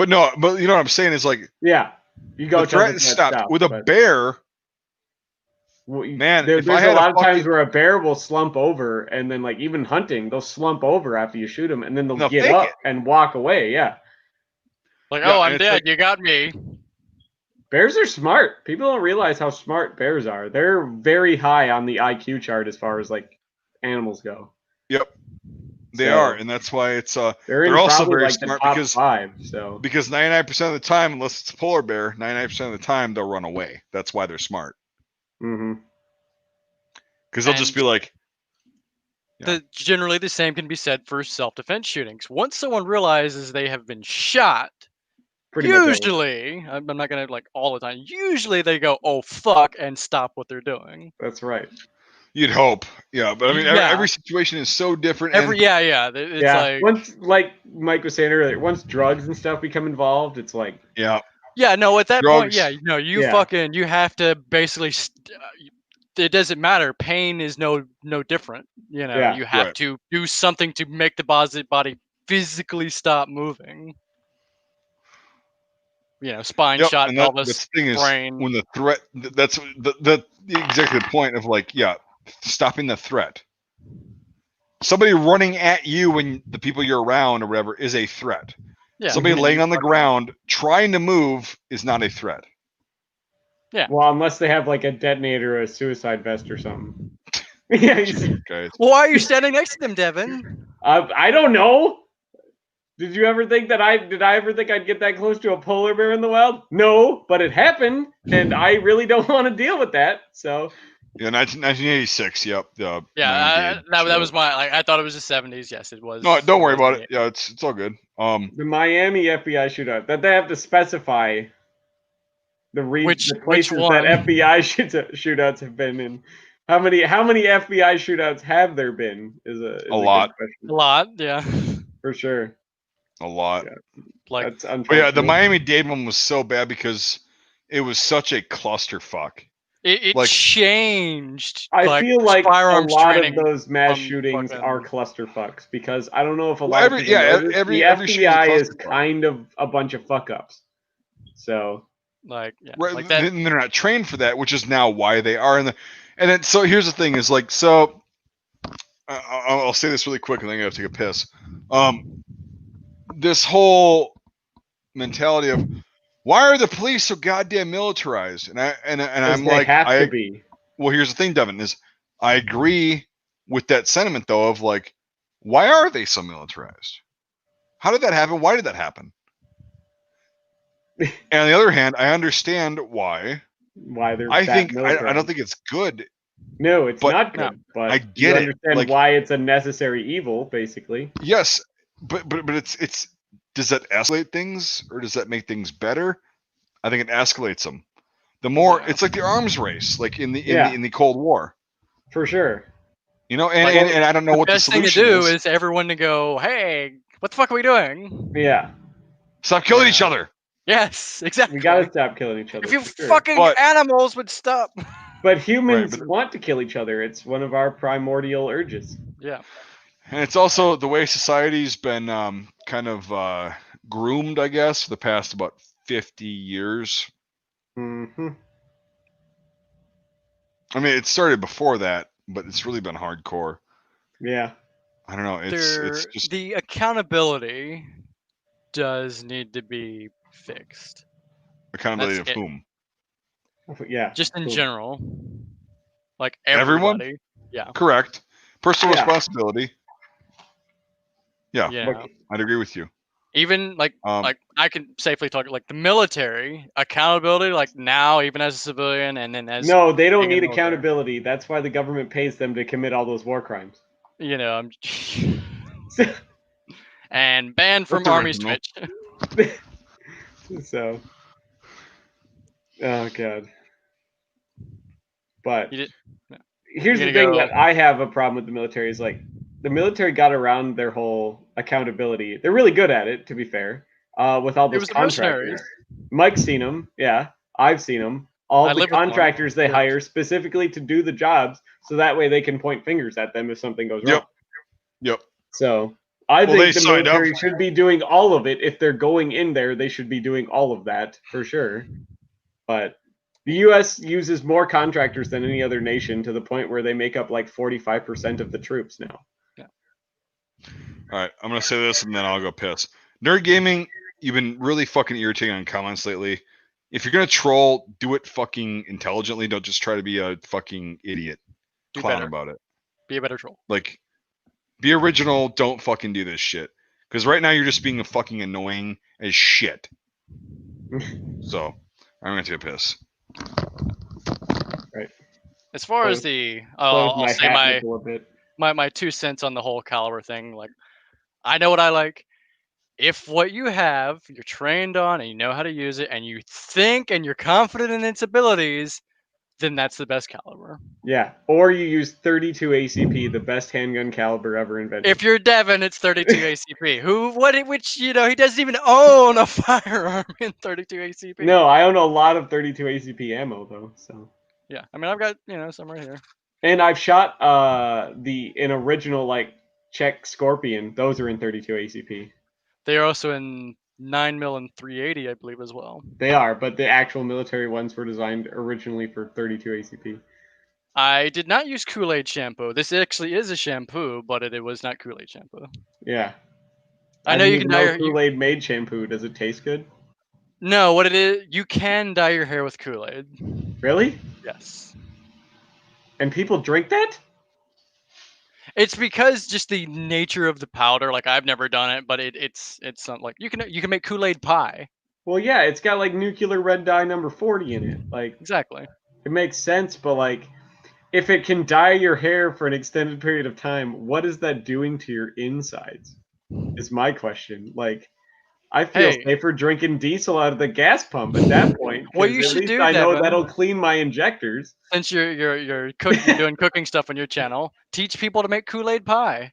you know what I'm saying is like, you go. The threat is stopped with a bear. Man, there's a lot of times where a bear will slump over, and then like even hunting, they'll slump over after you shoot them, and then they'll get up and walk away. Yeah. Like, I'm dead. Like, you got me. Bears are smart. People don't realize how smart bears are. They're very high on the IQ chart as far as like animals go. Yep. They are, and that's why it's they're also very like smart because 99% of the time, unless it's a polar bear, 99% of the time they'll run away. That's why they're smart. Mm-hmm. Because they'll just be like. Generally, the same can be said for self-defense shootings. Once someone realizes they have been shot, usually, I'm not gonna like all the time. Usually, they go, "Oh fuck," and stop what they're doing. That's right. You'd hope, yeah, but I mean, every situation is so different. It's like once, like Mike was saying earlier, once drugs and stuff become involved, it's like no. At that point, you have to basically. It doesn't matter. Pain is no different. You have to do something to make the body physically stop moving. Spine shot, and pelvis, the thing brain. Is when the threat, that's the exactly the point of like, stopping the threat. Somebody running at you when the people you're around or whatever is a threat. Yeah. Somebody laying on the ground trying to move is not a threat. Yeah. Well, unless they have like a detonator or a suicide vest or something. Well, why are you standing next to them, Devin? I don't know. Did you ever think that did I ever think I'd get that close to a polar bear in the wild? No, but it happened, and I really don't want to deal with that. So. Yeah, 1986. Yep. That was my. I thought it was the 70s. Yes, it was. No, don't worry about it. Yeah, it's all good. The Miami FBI shootout that they have to specify the places that FBI shootouts have been in. How many FBI shootouts have there been? Is a lot. good question. A lot, yeah. For sure. A lot. Yeah. Like, that's unfortunate. But yeah, the Miami-Dade one was so bad because it was such a clusterfuck. It Like, changed. I feel like a firearms lot of training those mass from shootings fucking- are clusterfucks because I don't know if a Well, lot of people know this. every The shooting's a FBI is clusterfuck. kind of a bunch of fuck ups. So like, yeah, right, like that. they're not trained for that, which is now why they are. And then so here's the thing: is like so. I'll say this really quick, and then I gotta take a piss. This whole mentality of why are the police so goddamn militarized? And I'm they like, have to be. Well, here's the thing, Devin, is I agree with that sentiment though of like, why are they so militarized? How did that happen? Why did that happen? And on the other hand, I understand why. Why they're I that think I don't think it's good. No, it's but not good. But I get you it. understand Like, why it's a necessary evil, basically. yes, but it's does that escalate things or does that make things better? I think it escalates them. The more it's like the arms race, like in the Cold War. For sure. You know, and I don't know what the best thing to solution do is everyone to go, hey, what the fuck are we doing? Yeah. Stop killing each other. Yes, exactly. We gotta stop killing each other. If you for sure. fucking animals would stop. But humans want to kill each other. It's one of our primordial urges. Yeah. And it's also the way society's been kind of groomed, I guess, for the past about 50 years. Mm-hmm. I mean, it started before that, but it's really been hardcore. Yeah. I don't know. It's just the accountability does need to be fixed. Accountability of whom? Yeah. Just in general. Like everyone? everybody. Yeah. Correct. Personal responsibility. Yeah. I'd agree with you. Even like I can safely talk like the military accountability, like now even as a civilian and then as no, they don't need accountability. That's why the government pays them to commit all those war crimes. You know, I'm and banned from Army Switch. So, oh god. But here's the thing that I have a problem with the military is like the military got around their whole accountability. They're really good at it, to be fair. With all those contractors. Mike's seen them. Yeah, I've seen them. All the contractors they hire specifically to do the jobs, so that way they can point fingers at them if something goes wrong. Yep. So I think the military should be doing all of it. If they're going in there, they should be doing all of that for sure. But the U.S. uses more contractors than any other nation to the point where they make up like 45% of the troops now. Yeah. All right, I'm gonna say this and then I'll go piss. Nerd Gaming, you've been really fucking irritating on comments lately. If you're gonna troll, do it fucking intelligently. Don't just try to be a fucking idiot clown about it. Be a better troll. Like, be original. Don't fucking do this shit. Because right now you're just being a fucking annoying as shit. So I'm gonna take a piss. Right. As far as the, I'll say my 2 cents on the whole caliber thing. Like, I know what I like. If what you have, you're trained on, and you know how to use it, and you think and you're confident in its abilities, then that's the best caliber. Yeah, or you use 32 ACP, the best handgun caliber ever invented. If you're Devin, it's 32 ACP. Which he doesn't even own a firearm in 32 ACP. No, I own a lot of 32 ACP ammo though. So yeah, I mean I've got some right here. And I've shot an original like Czech Scorpion. Those are in 32 ACP. They are also in 9mm and 380, I believe, as well. They are, but the actual military ones were designed originally for 32 ACP. I did not use Kool-Aid shampoo. This actually is a shampoo, but it was not Kool-Aid shampoo. Yeah. I know you can dye your Kool-Aid made shampoo. Does it taste good? No, what it is, you can dye your hair with Kool-Aid. Really? Yes. And people drink that? It's because just the nature of the powder. Like I've never done it, but it's something like you can make Kool-Aid pie. Well, yeah, it's got like nuclear red dye number 40 in it. Like exactly. It makes sense, but like if it can dye your hair for an extended period of time, what is that doing to your insides? Is my question. Like I feel safer drinking diesel out of the gas pump at that point. What you at should least do, I know Devin, that'll clean my injectors. Since you're doing cooking stuff on your channel, teach people to make Kool-Aid pie.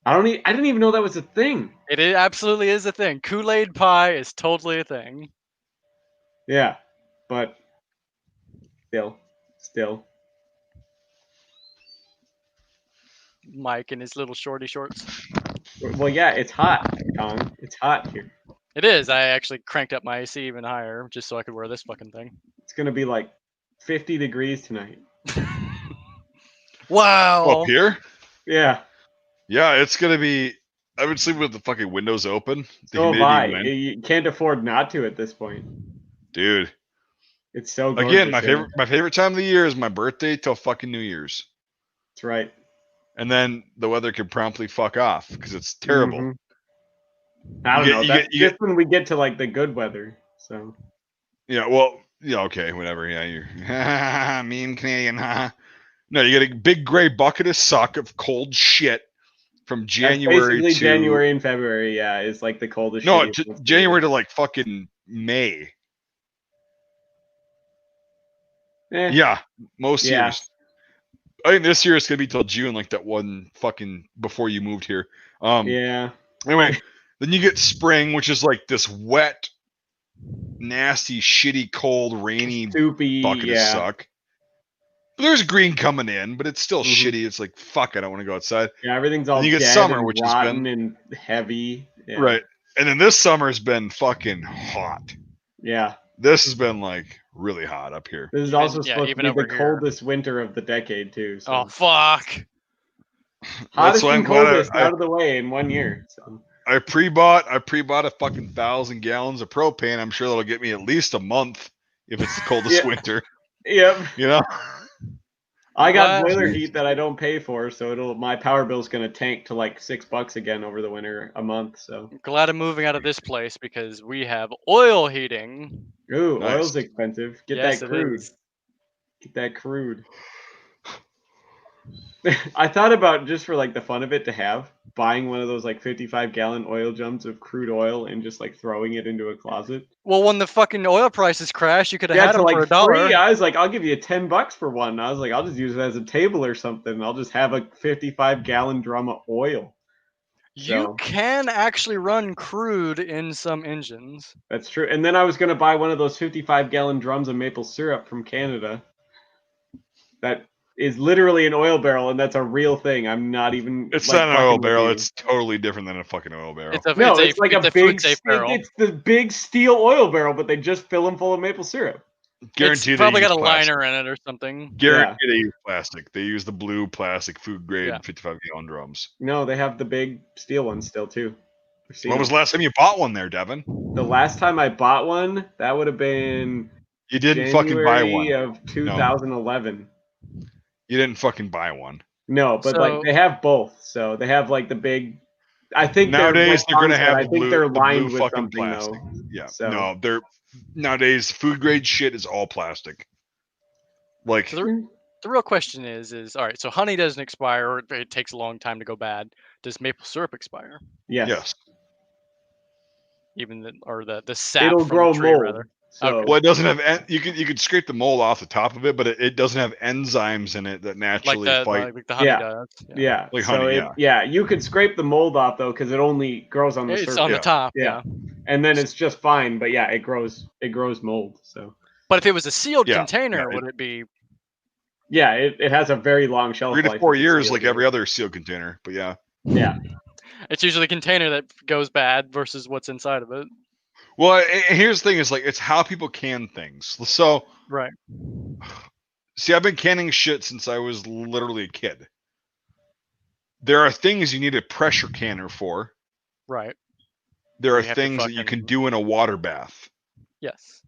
I didn't even know that was a thing. It absolutely is a thing. Kool-Aid pie is totally a thing. Yeah, but still. Mike in his little shorty shorts. Well, yeah, it's hot, Kong. It's hot here. It is. I actually cranked up my AC even higher just so I could wear this fucking thing. It's gonna be like 50 degrees tonight. Wow. Up here? Yeah. Yeah, it's gonna be. I would sleep with the fucking windows open. So have I. You can't afford not to at this point, dude. It's so gorgeous. Again, my favorite time of the year is my birthday till fucking New Year's. That's right. And then the weather can promptly fuck off because it's terrible. Mm-hmm. I don't know. That's just when we get to like the good weather. So. Yeah. Well. Yeah. Okay. Whatever. Yeah. You're mean Canadian. Huh? No, you get a big gray bucket of suck of cold shit from January to January and February. Yeah, is like the coldest. No, January to like fucking May. Yeah, most years. I think this year it's gonna be till June, like that one fucking before you moved here. Yeah. Anyway, then you get spring, which is like this wet, nasty, shitty, cold, rainy bucket of suck. But there's green coming in, but it's still shitty. It's like fuck, I don't want to go outside. Yeah, everything's all. Then you get dead summer, and which has been and heavy. Yeah. Right, and then this summer's been fucking hot. Yeah. This has been like really hot up here. This is also supposed to be the coldest winter of the decade too. So. Oh fuck! Hottest and coldest out of the way in 1 year. So. I pre-bought a fucking 1,000 gallons of propane. I'm sure that'll get me at least a month if it's the coldest winter. Yep. You know. I got boiler heat that I don't pay for, so my power bill's gonna tank to like $6 again over the winter a month. So I'm glad I'm moving out of this place because we have oil heating. Ooh, nice. Oil's expensive. Get that crude. Get that crude. I thought about just for like the fun of it to have buying one of those like 55-gallon oil drums of crude oil and just like throwing it into a closet. Well, when the fucking oil prices crashed, you could have had them for $1. I was like, I'll give you $10 for one. I was like, I'll just use it as a table or something. I'll just have a 55-gallon drum of oil. You can actually run crude in some engines. That's true. And then I was going to buy one of those 55-gallon drums of maple syrup from Canada. That is literally an oil barrel, and that's a real thing. I'm not even. It's not an oil barrel. It's totally different than a fucking oil barrel. It's like a big barrel. It's the big steel oil barrel, but they just fill them full of maple syrup. Guaranteed. It's probably got a liner in it or something. Guaranteed they use plastic. They use the blue plastic food grade 55-gallon drums. No, they have the big steel ones still too. When was the last time you bought one there, Devin? The last time I bought one, that would have been. You didn't fucking buy one. January of 2011. No. You didn't fucking buy one. No, but like they have both. So they have like the big. I think nowadays they're gonna have. I think they're lined with something plastic. though. Yeah. So. No, they're nowadays food grade shit is all plastic. Like so the real question is all right. So honey doesn't expire. It takes a long time to go bad. Does maple syrup expire? Yes. Even the sap. It'll from grow the tree, mold. Rather. So, well, it doesn't have. You could scrape the mold off the top of it, but it doesn't have enzymes in it that naturally fight. Like the honey does. Yeah. Like so honey. You could scrape the mold off though, because it only grows on the surface. It's on the top. Yeah. And then it's just fine, but yeah, it grows mold. So. But if it was a sealed container, would it be? Yeah, it has a very long shelf life. 3 to 4 years, like every other sealed container. But yeah. Yeah. It's usually a container that goes bad versus what's inside of it. Well, here's the thing: is like it's how people can things. So right. See, I've been canning shit since I was literally a kid. There are things you need a pressure canner for. Right. There are things that you can do in a water bath. Yes.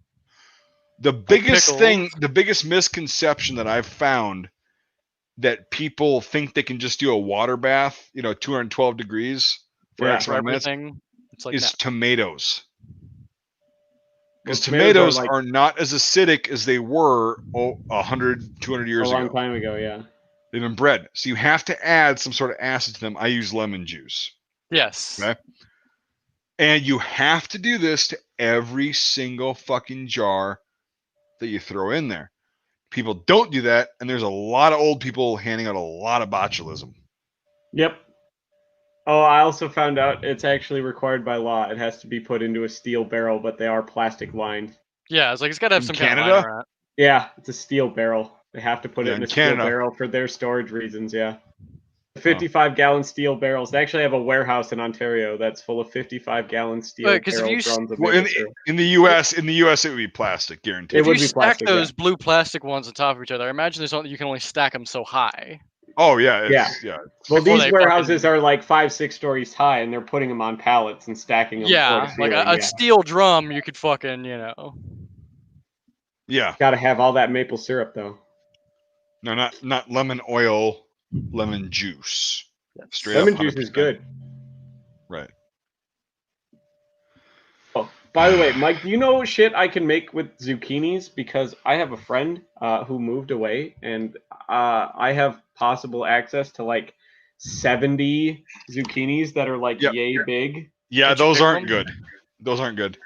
The biggest misconception that I've found that people think they can just do a water bath, 212 degrees for X amount of minutes, is tomatoes. Because tomatoes are not as acidic as they were 100, 200 years ago. A long time ago, yeah. They've been bred. So you have to add some sort of acid to them. I use lemon juice. Yes. Okay. And you have to do this to every single fucking jar that you throw in there. People don't do that, and there's a lot of old people handing out a lot of botulism. Yep. Oh, I also found out it's actually required by law. It has to be put into a steel barrel, but they are plastic lined. Yeah, it's like it's got to have In some Canada? kind of liner on it. Yeah, it's a steel barrel. They have to put it in in a steel Canada. barrel for their storage reasons. Yeah. 55-gallon steel barrels. They actually have a warehouse in Ontario that's full of 55-gallon steel Wait, 'cause if barrel you drums of Well, maple syrup. in the U.S., it would be plastic, guaranteed. It If would you be stack plastic, yeah. those blue plastic ones on top of each other, I imagine there's only, you can only stack them so high. Oh yeah, Yeah. Well, Before these they warehouses fucking- are like 5-6 stories high, and they're putting them on pallets and stacking them floor Yeah, to like ceiling. a steel drum, you could fucking, you know. Yeah. Got to have all that maple syrup though. No, not lemon oil, lemon juice. Straight Lemon up juice is 100%. good. Right. Oh, by the way, Mike, do you know shit I can make with zucchinis? Because I have a friend who moved away, and I have possible access to like 70 zucchinis that are like yay big. Yeah, those aren't good. Those aren't good.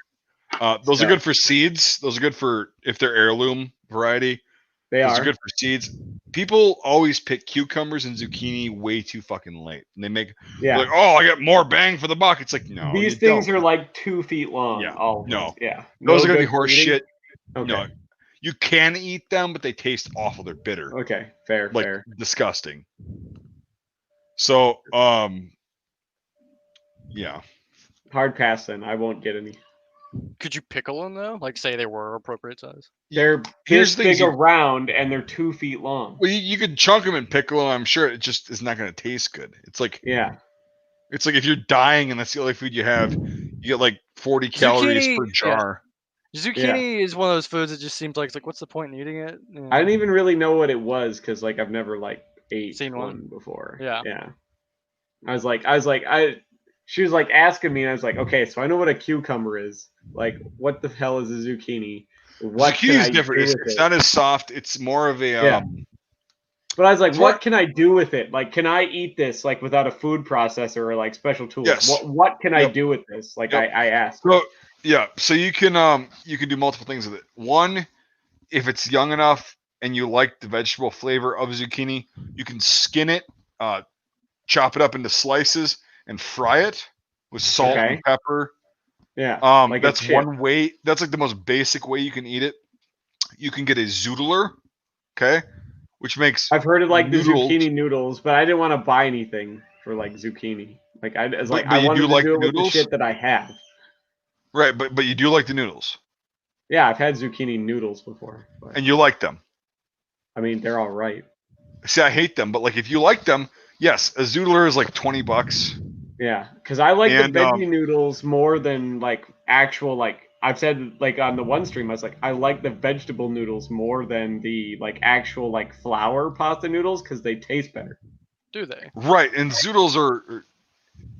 Those are good for seeds. Those are good for if they're heirloom variety. Those are good for seeds. People always pick cucumbers and zucchini way too fucking late. And they make like, oh, I get more bang for the buck. It's like, no. These things are like 2 feet long. Yeah. All of No. them. Yeah. Those are gonna be horse shit. Okay. No. You can eat them, but they taste awful. They're bitter. Okay. Fair. Like fair. disgusting. So, yeah. Hard pass then. I won't get any. Could you pickle them though? Like say they were appropriate size. They're Here's this big around and they're 2 feet long. Well, you could chunk them and pickle them. I'm sure it just is not going to taste good. It's like it's like if you're dying and that's the only food you have, you get like 40 calories per jar. Yeah. Zucchini is one of those foods that just seems like it's like, what's the point in eating it? Yeah. I didn't even really know what it was because like I've never like seen one before. Yeah. She was like asking me, and I was like, okay, so I know what a cucumber is. Like, what the hell is a zucchini? What zucchini is different. It's not as soft. It's more of a But I was like, what can I do with it? Like, can I eat this like without a food processor or like special tools? Yes. What can I do with this? Like I asked. So so you can do multiple things with it. One, if it's young enough and you like the vegetable flavor of zucchini, you can skin it, chop it up into slices, and fry it with salt and pepper. Yeah. Like that's one way. That's like the most basic way you can eat it. You can get a zoodler, okay, which makes I've heard of like the zucchini noodles, but I didn't want to buy anything for like zucchini. Like I was like, I wanted to do it with the shit that I have. Right, but you do like the noodles. Yeah, I've had zucchini noodles before. And you like them. I mean, they're all right. See, I hate them, but like if you like them, yes, a zoodler is like $20. Yeah, because I like the veggie noodles more than like actual like I've said like on the one stream I was like I like the vegetable noodles more than the like actual like flour pasta noodles because they taste better. Do they? Right, and zoodles are,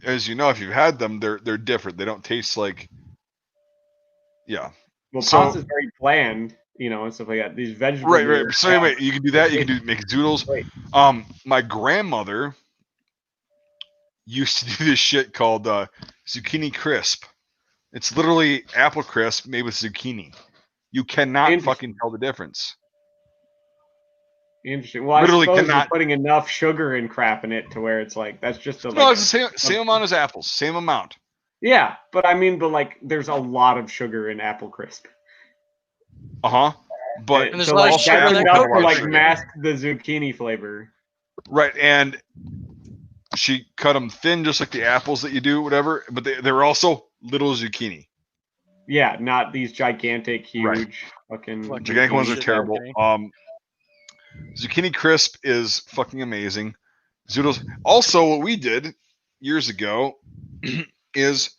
as you know, if you've had them, they're different. They don't taste like. Yeah. Well, pasta's very bland, you know, and stuff like that. These vegetables. Right. So anyway, you can do that. You can make zoodles. My grandmother used to do this shit called zucchini crisp. It's literally apple crisp made with zucchini. You cannot fucking tell the difference. Interesting. Well, literally I suppose you're putting enough sugar and crap in it to where it's like that's just a. No, it's the same amount as apples. Same amount. Yeah, but I mean, like, there's a lot of sugar in apple crisp. But and there's a lot of sugar that's enough to like mask the zucchini flavor. Right, and she cut them thin, just like the apples that you do, whatever. But they're also little zucchini. Yeah, not these gigantic, huge, fucking. Gigantic ones are terrible. Zucchini crisp is fucking amazing. Zoodles. Also, what we did years ago is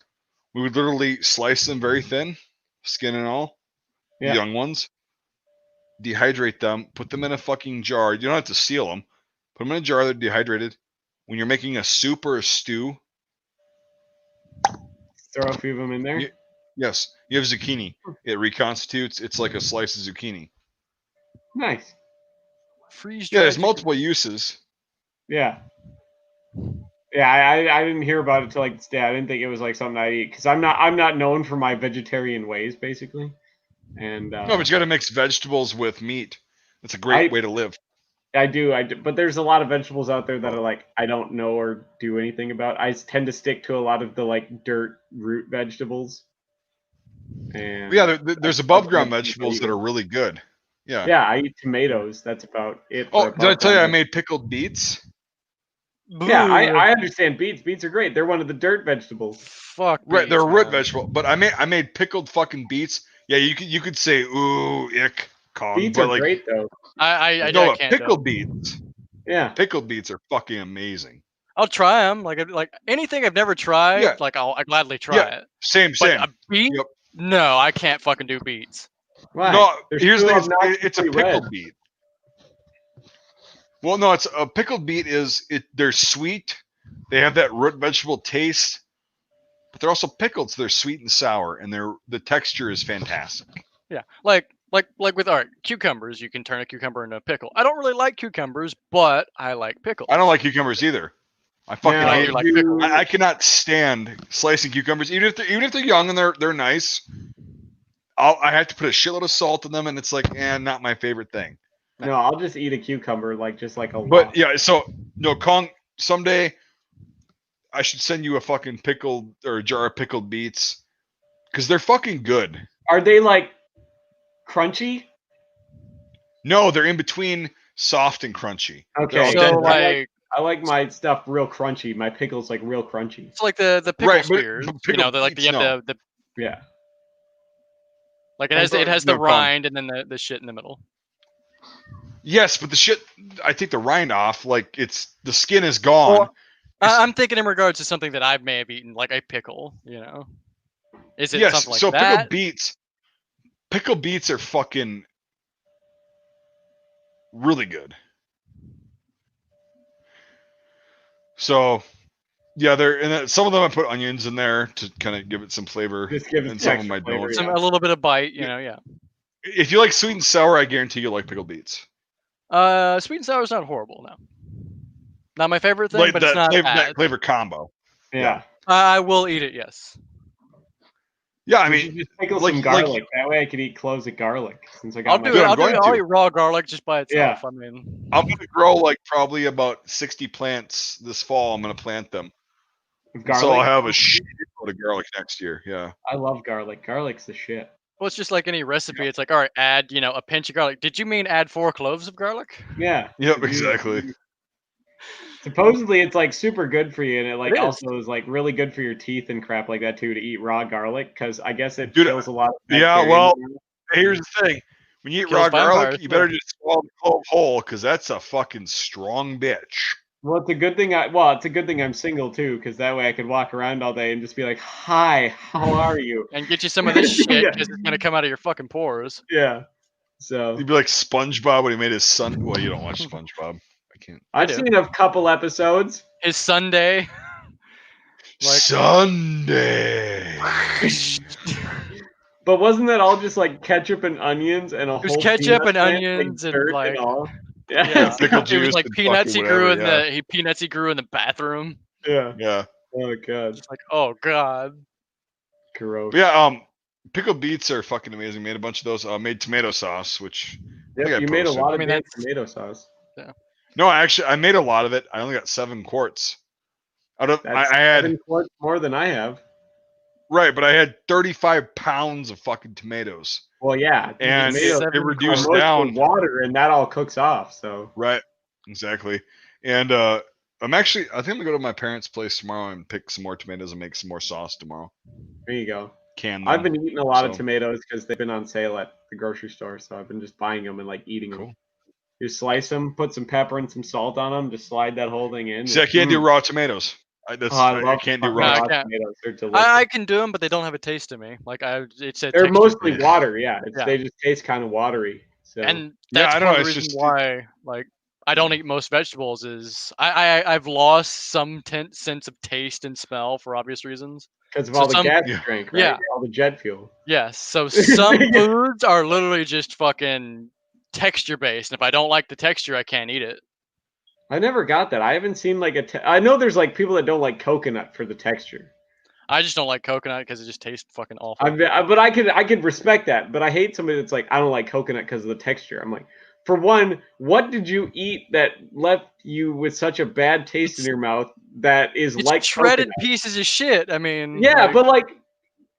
we would literally slice them very thin, skin and all, the young ones, dehydrate them, put them in a fucking jar. You don't have to seal them. Put them in a jar that are dehydrated. When you're making a soup or a stew, throw a few of them in there. Yes, you have zucchini. It reconstitutes. It's like a slice of zucchini. Nice. Freeze. Yeah, there's multiple uses. Yeah. Yeah, I didn't hear about it till like today. I didn't think it was like something I eat because I'm not known for my vegetarian ways, basically. And no, but you got to mix vegetables with meat. That's a great way to live. I do, but there's a lot of vegetables out there that are like I don't know or do anything about. I tend to stick to a lot of the like dirt root vegetables. And yeah, there's above ground vegetables that are really good. Yeah. Yeah, I eat tomatoes. That's about it. Oh, did I tell you I made pickled beets? Yeah, I understand beets. Beets are great. They're one of the dirt vegetables. Fuck. Right, beets, they're a root man. vegetable. But I made pickled fucking beets. Yeah, you could say ooh ick Kong, Beets but are like great though. I can't. pickled beets. Yeah, Pickled beets are fucking amazing. I'll try them. Like anything I've never tried. Yeah. Like I'll gladly try Yeah, it. same. But a beet? Yep. No, I can't fucking do beets. why? No, They're here's the still thing. It's a obnoxiously pickled red. beet. Well, no, it's a pickled beet. They're sweet. They have that root vegetable taste, but they're also pickled, so they're sweet and sour, and the texture is fantastic. Yeah, like with cucumbers, you can turn a cucumber into a pickle. I don't really like cucumbers, but I like pickles. I don't like cucumbers either. I fucking Now, hate I do them. like pickles. I cannot stand slicing cucumbers, even if they're young and they're nice. I have to put a shitload of salt in them, and it's like, not my favorite thing. No, I'll just eat a cucumber, just like a lot. But yeah, so no, Kong. Someday, I should send you a fucking pickled or a jar of pickled beets because they're fucking good. Are they like crunchy? No, they're in between soft and crunchy. Okay, So I like my stuff real crunchy. My pickles like real crunchy. it's like the pickle Right, but spears. pickled They're like beets, no. the Yeah. like it has the rind and then the shit in the middle. Yes, but the shit, I take the rind off. Like the skin is gone. Well, I'm thinking in regards to something that I may have eaten, like a pickle. Is it something like that? Pickled beets are fucking really good. So, yeah, some of them I put onions in there to kind of give it some flavor. Just give it and some of them I flavor, don't. A little bit of bite, yeah. If you like sweet and sour, I guarantee you'll like pickled beets. Sweet and sour is not horrible, no. Not my favorite thing, but it's not bad. That flavor combo. Yeah. I will eat it, yes. Yeah, I mean, just pickle some garlic. That way I can eat cloves of garlic. Since I got I'll eat raw garlic just by itself. Yeah. I mean, I'm gonna grow probably about 60 plants this fall. I'm gonna plant them. So I'll have a shitload of garlic next year. Yeah. I love garlic. Garlic's the shit. Well, it's just like any recipe. It's like, all right, add, a pinch of garlic. Did you mean add 4 cloves of garlic? Yeah. Yep, exactly. Supposedly it's like super good for you, and it also is like really good for your teeth and crap like that too to eat raw garlic because I guess it kills a lot of Yeah, well, here's the thing: when you eat raw garlic, you better just swallow the clove whole because that's a fucking strong bitch. Well, it's a good thing. It's a good thing I'm single too, because that way I could walk around all day and just be like, "Hi, how are you?" And get you some of this shit because it's gonna come out of your fucking pores. Yeah. So you'd be like SpongeBob when he made his son. Well, you don't watch SpongeBob. I can't. I've seen a couple episodes. His Sunday. Sunday. But wasn't that all just like ketchup and onions and It was ketchup and onions and like all? Yeah, pickle it was like peanuts he grew in the bathroom. Yeah. Yeah. Oh god. Just like, oh god. Gross. Yeah. Pickled beets are fucking amazing. Made a bunch of those. Made tomato sauce, which you made a lot of tomato sauce. Yeah. No, I made a lot of it. I only got 7 quarts. I had 7 quarts more than I have. Right, but I had 35 pounds of fucking tomatoes. Well, yeah, and it reduced down water, and that all cooks off. So right, exactly. And I think I'm gonna go to my parents' place tomorrow and pick some more tomatoes and make some more sauce tomorrow. There you go. I've been eating a lot of tomatoes because they've been on sale at the grocery store, so I've been just buying them and like eating them. You slice them, put some pepper and some salt on them, just slide that whole thing in. See, I can't do raw tomatoes. I can't do raw tomatoes. They're delicious. I can do them, but they don't have a taste to me. Like they're mostly water. Yeah, they just taste kind of watery. So. And that's part of the reason why, like, I don't eat most vegetables. Is I've lost some sense of taste and smell for obvious reasons. Because of all the gas you drank, right? Yeah, all the jet fuel. Yes. So some foods are literally just fucking texture based. And if I don't like the texture, I can't eat it. I never got that. I haven't seen like I know there's like people that don't like coconut for the texture. I just don't like coconut because it just tastes fucking awful. But I could respect that. But I hate somebody that's like, I don't like coconut because of the texture. I'm like, for one, what did you eat that left you with such a bad taste in your mouth that is like shredded coconut? pieces of shit. I mean, Yeah, but like,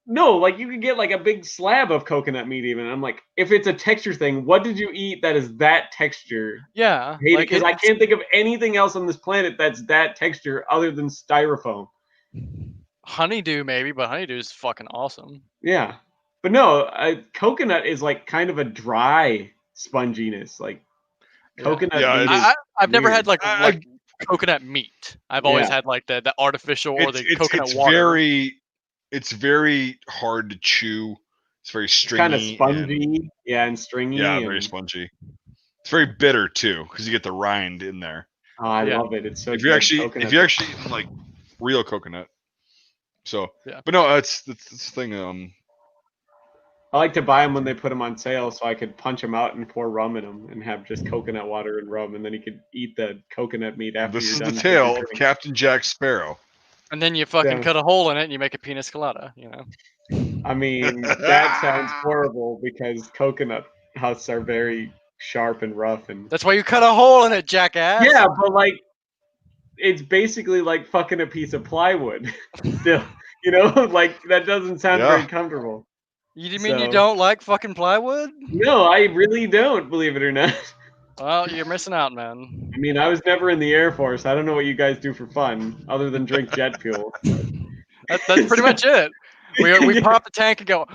no, like you could get like a big slab of coconut meat even. I'm like, if it's a texture thing, what did you eat that is that texture? Yeah, I hate it because I can't think of anything else on this planet that's that texture other than styrofoam. Honeydew maybe, but honeydew is fucking awesome. Yeah, but no, coconut is like kind of a dry sponginess. Like coconut meat. I've never had like coconut meat. I've always had like the artificial or the coconut water. It's very hard to chew. It's very stringy. Kind of spongy, and stringy. Yeah, very spongy. It's very bitter too, because you get the rind in there. Oh, I love it. It's so if you actually eat like real coconut. So, but no, that's the thing. I like to buy them when they put them on sale, so I could punch them out and pour rum in them, and have just coconut water and rum, and then you could eat the coconut meat after you're done. This is the tale of Captain Jack Sparrow. And then you fucking cut a hole in it, and you make a pina colada. You know. I mean, that sounds horrible because coconut husks are very sharp and rough, and that's why you cut a hole in it, jackass. Yeah, but like, it's basically like fucking a piece of plywood. Still, you know, like that doesn't sound very comfortable. You mean you don't like fucking plywood? No, I really don't, believe it or not. Well, you're missing out, man. I mean, I was never in the Air Force. I don't know what you guys do for fun, other than drink jet fuel. That's pretty much it. We pop the tank and go,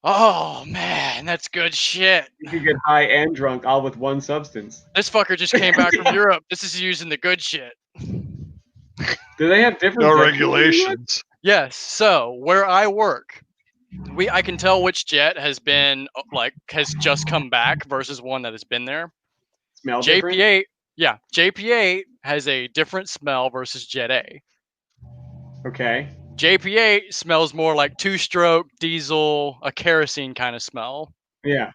oh man, that's good shit. You can get high and drunk all with one substance. This fucker just came back from Europe. This is using the good shit. Do they have different regulations? Yes. So where I work, I can tell which jet has just come back versus one that has been there. Smell JP8, different? yeah, JP8 has a different smell versus Jet A. Okay. JP8 smells more like two-stroke diesel, a kerosene kind of smell. Yeah.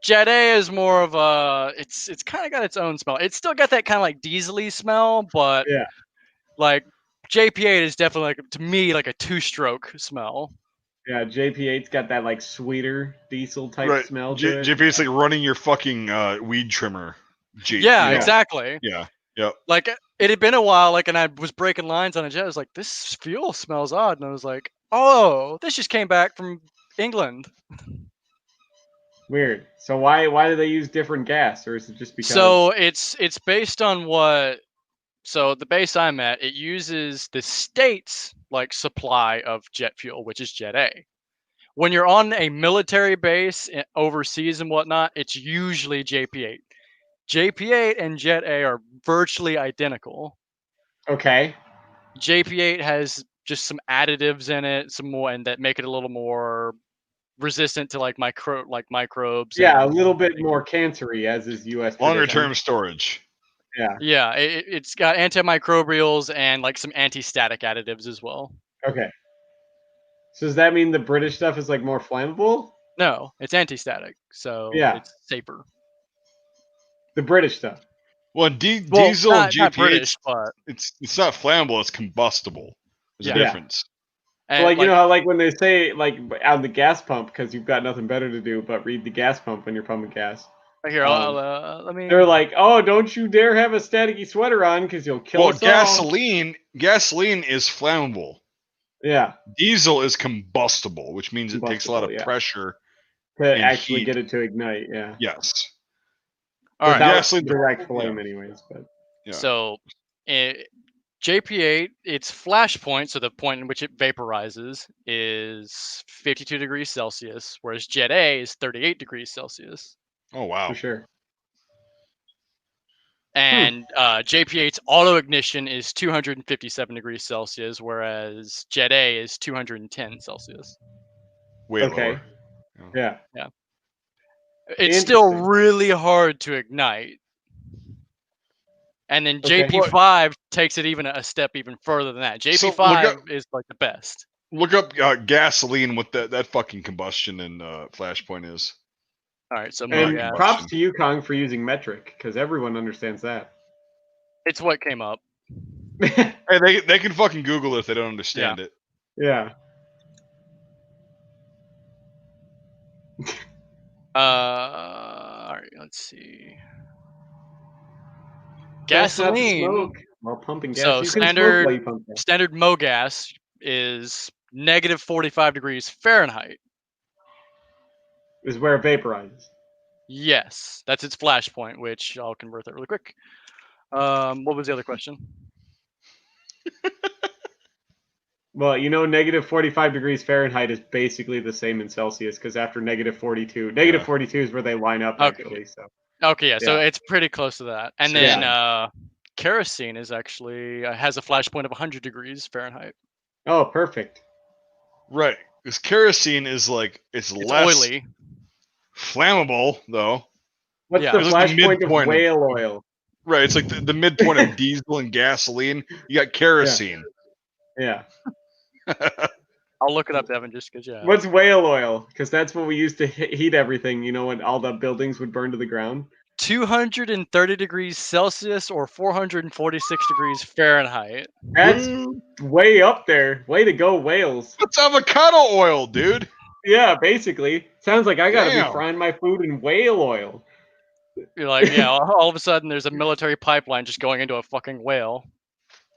Jet A is more of a it's kind of got its own smell. It's still got that kind of like diesely smell, but like JP8 is definitely like, to me, like a two-stroke smell. Yeah, JP8's got that like sweeter diesel type smell to it. JP8's like running your fucking weed trimmer. Yeah, exactly. Yeah. Yep. Like it had been a while, like, and I was breaking lines on a jet. I was like, this fuel smells odd, and I was like, oh, this just came back from England. Weird. So why do they use different gas, or is it just because? So it's based on what. So the base I'm at, it uses the state's like supply of jet fuel, which is Jet A. When you're on a military base overseas and whatnot, it's usually JP8. JP8 and Jet A are virtually identical. Okay. JP8 has just some additives in it, some more, and that make it a little more resistant to like microbes. Yeah, a little bit more cancery, as is US. Longer term storage. Yeah. Yeah, it's got antimicrobials and like some anti-static additives as well. Okay. So does that mean the British stuff is like more flammable? No, it's anti-static, so it's safer. The British stuff. Well, diesel not GPH, British, but it's not flammable. It's combustible. There's a difference. So like, you know how like when they say like on the gas pump, because you've got nothing better to do but read the gas pump when you're pumping gas. Here, let me. They're like, oh, don't you dare have a staticky sweater on because you'll kill us all. Gasoline is flammable. Yeah. Diesel is combustible, which means it takes a lot of pressure to actually get it to ignite. Yeah. Yes. All right. Gasoline direct flame, anyways. But so, JP8, its flash point, so the point in which it vaporizes, is 52 degrees Celsius, whereas Jet A is 38 degrees Celsius. Oh wow! For sure. And JP8's auto ignition is 257 degrees Celsius, whereas Jet A is 210 Celsius. Way lower. Yeah. It's still really hard to ignite. And then JP5 takes it even a step even further than that. JP5 is like the best. Look up gasoline, what that fucking combustion and flashpoint is. All right, so props to you, Kong, for using metric, because everyone understands that. It's what came up. Hey, they can fucking Google it if they don't understand it. Yeah. All right, let's see. Best not to Gasoline. smoke while pumping gas. So You can smoke while you pump gas. standard MoGas is negative 45 degrees Fahrenheit. Is where it vaporizes. Yes, that's its flash point, which I'll convert that really quick. What was the other question? Well, you know, negative 45 degrees Fahrenheit is basically the same in Celsius because after negative 42, negative 42 is where they line up actually. So. Okay, yeah, so it's pretty close to that. And then kerosene is actually has a flash point of 100 degrees Fahrenheit. Oh, perfect. Right, because kerosene is like it's less oily, flammable though. What's the flash point of whale oil? Right, it's like the midpoint of diesel and gasoline. You got kerosene. Yeah. I'll look it up, Devin, just because. Yeah. What's whale oil? Because that's what we used to heat everything. You know, when all the buildings would burn to the ground. 230 degrees Celsius or 446 degrees Fahrenheit. That's way up there. Way to go, whales. It's avocado oil, dude. Yeah, basically. Sounds like I gotta be frying my food in whale oil. You're like, yeah, all of a sudden there's a military pipeline just going into a fucking whale.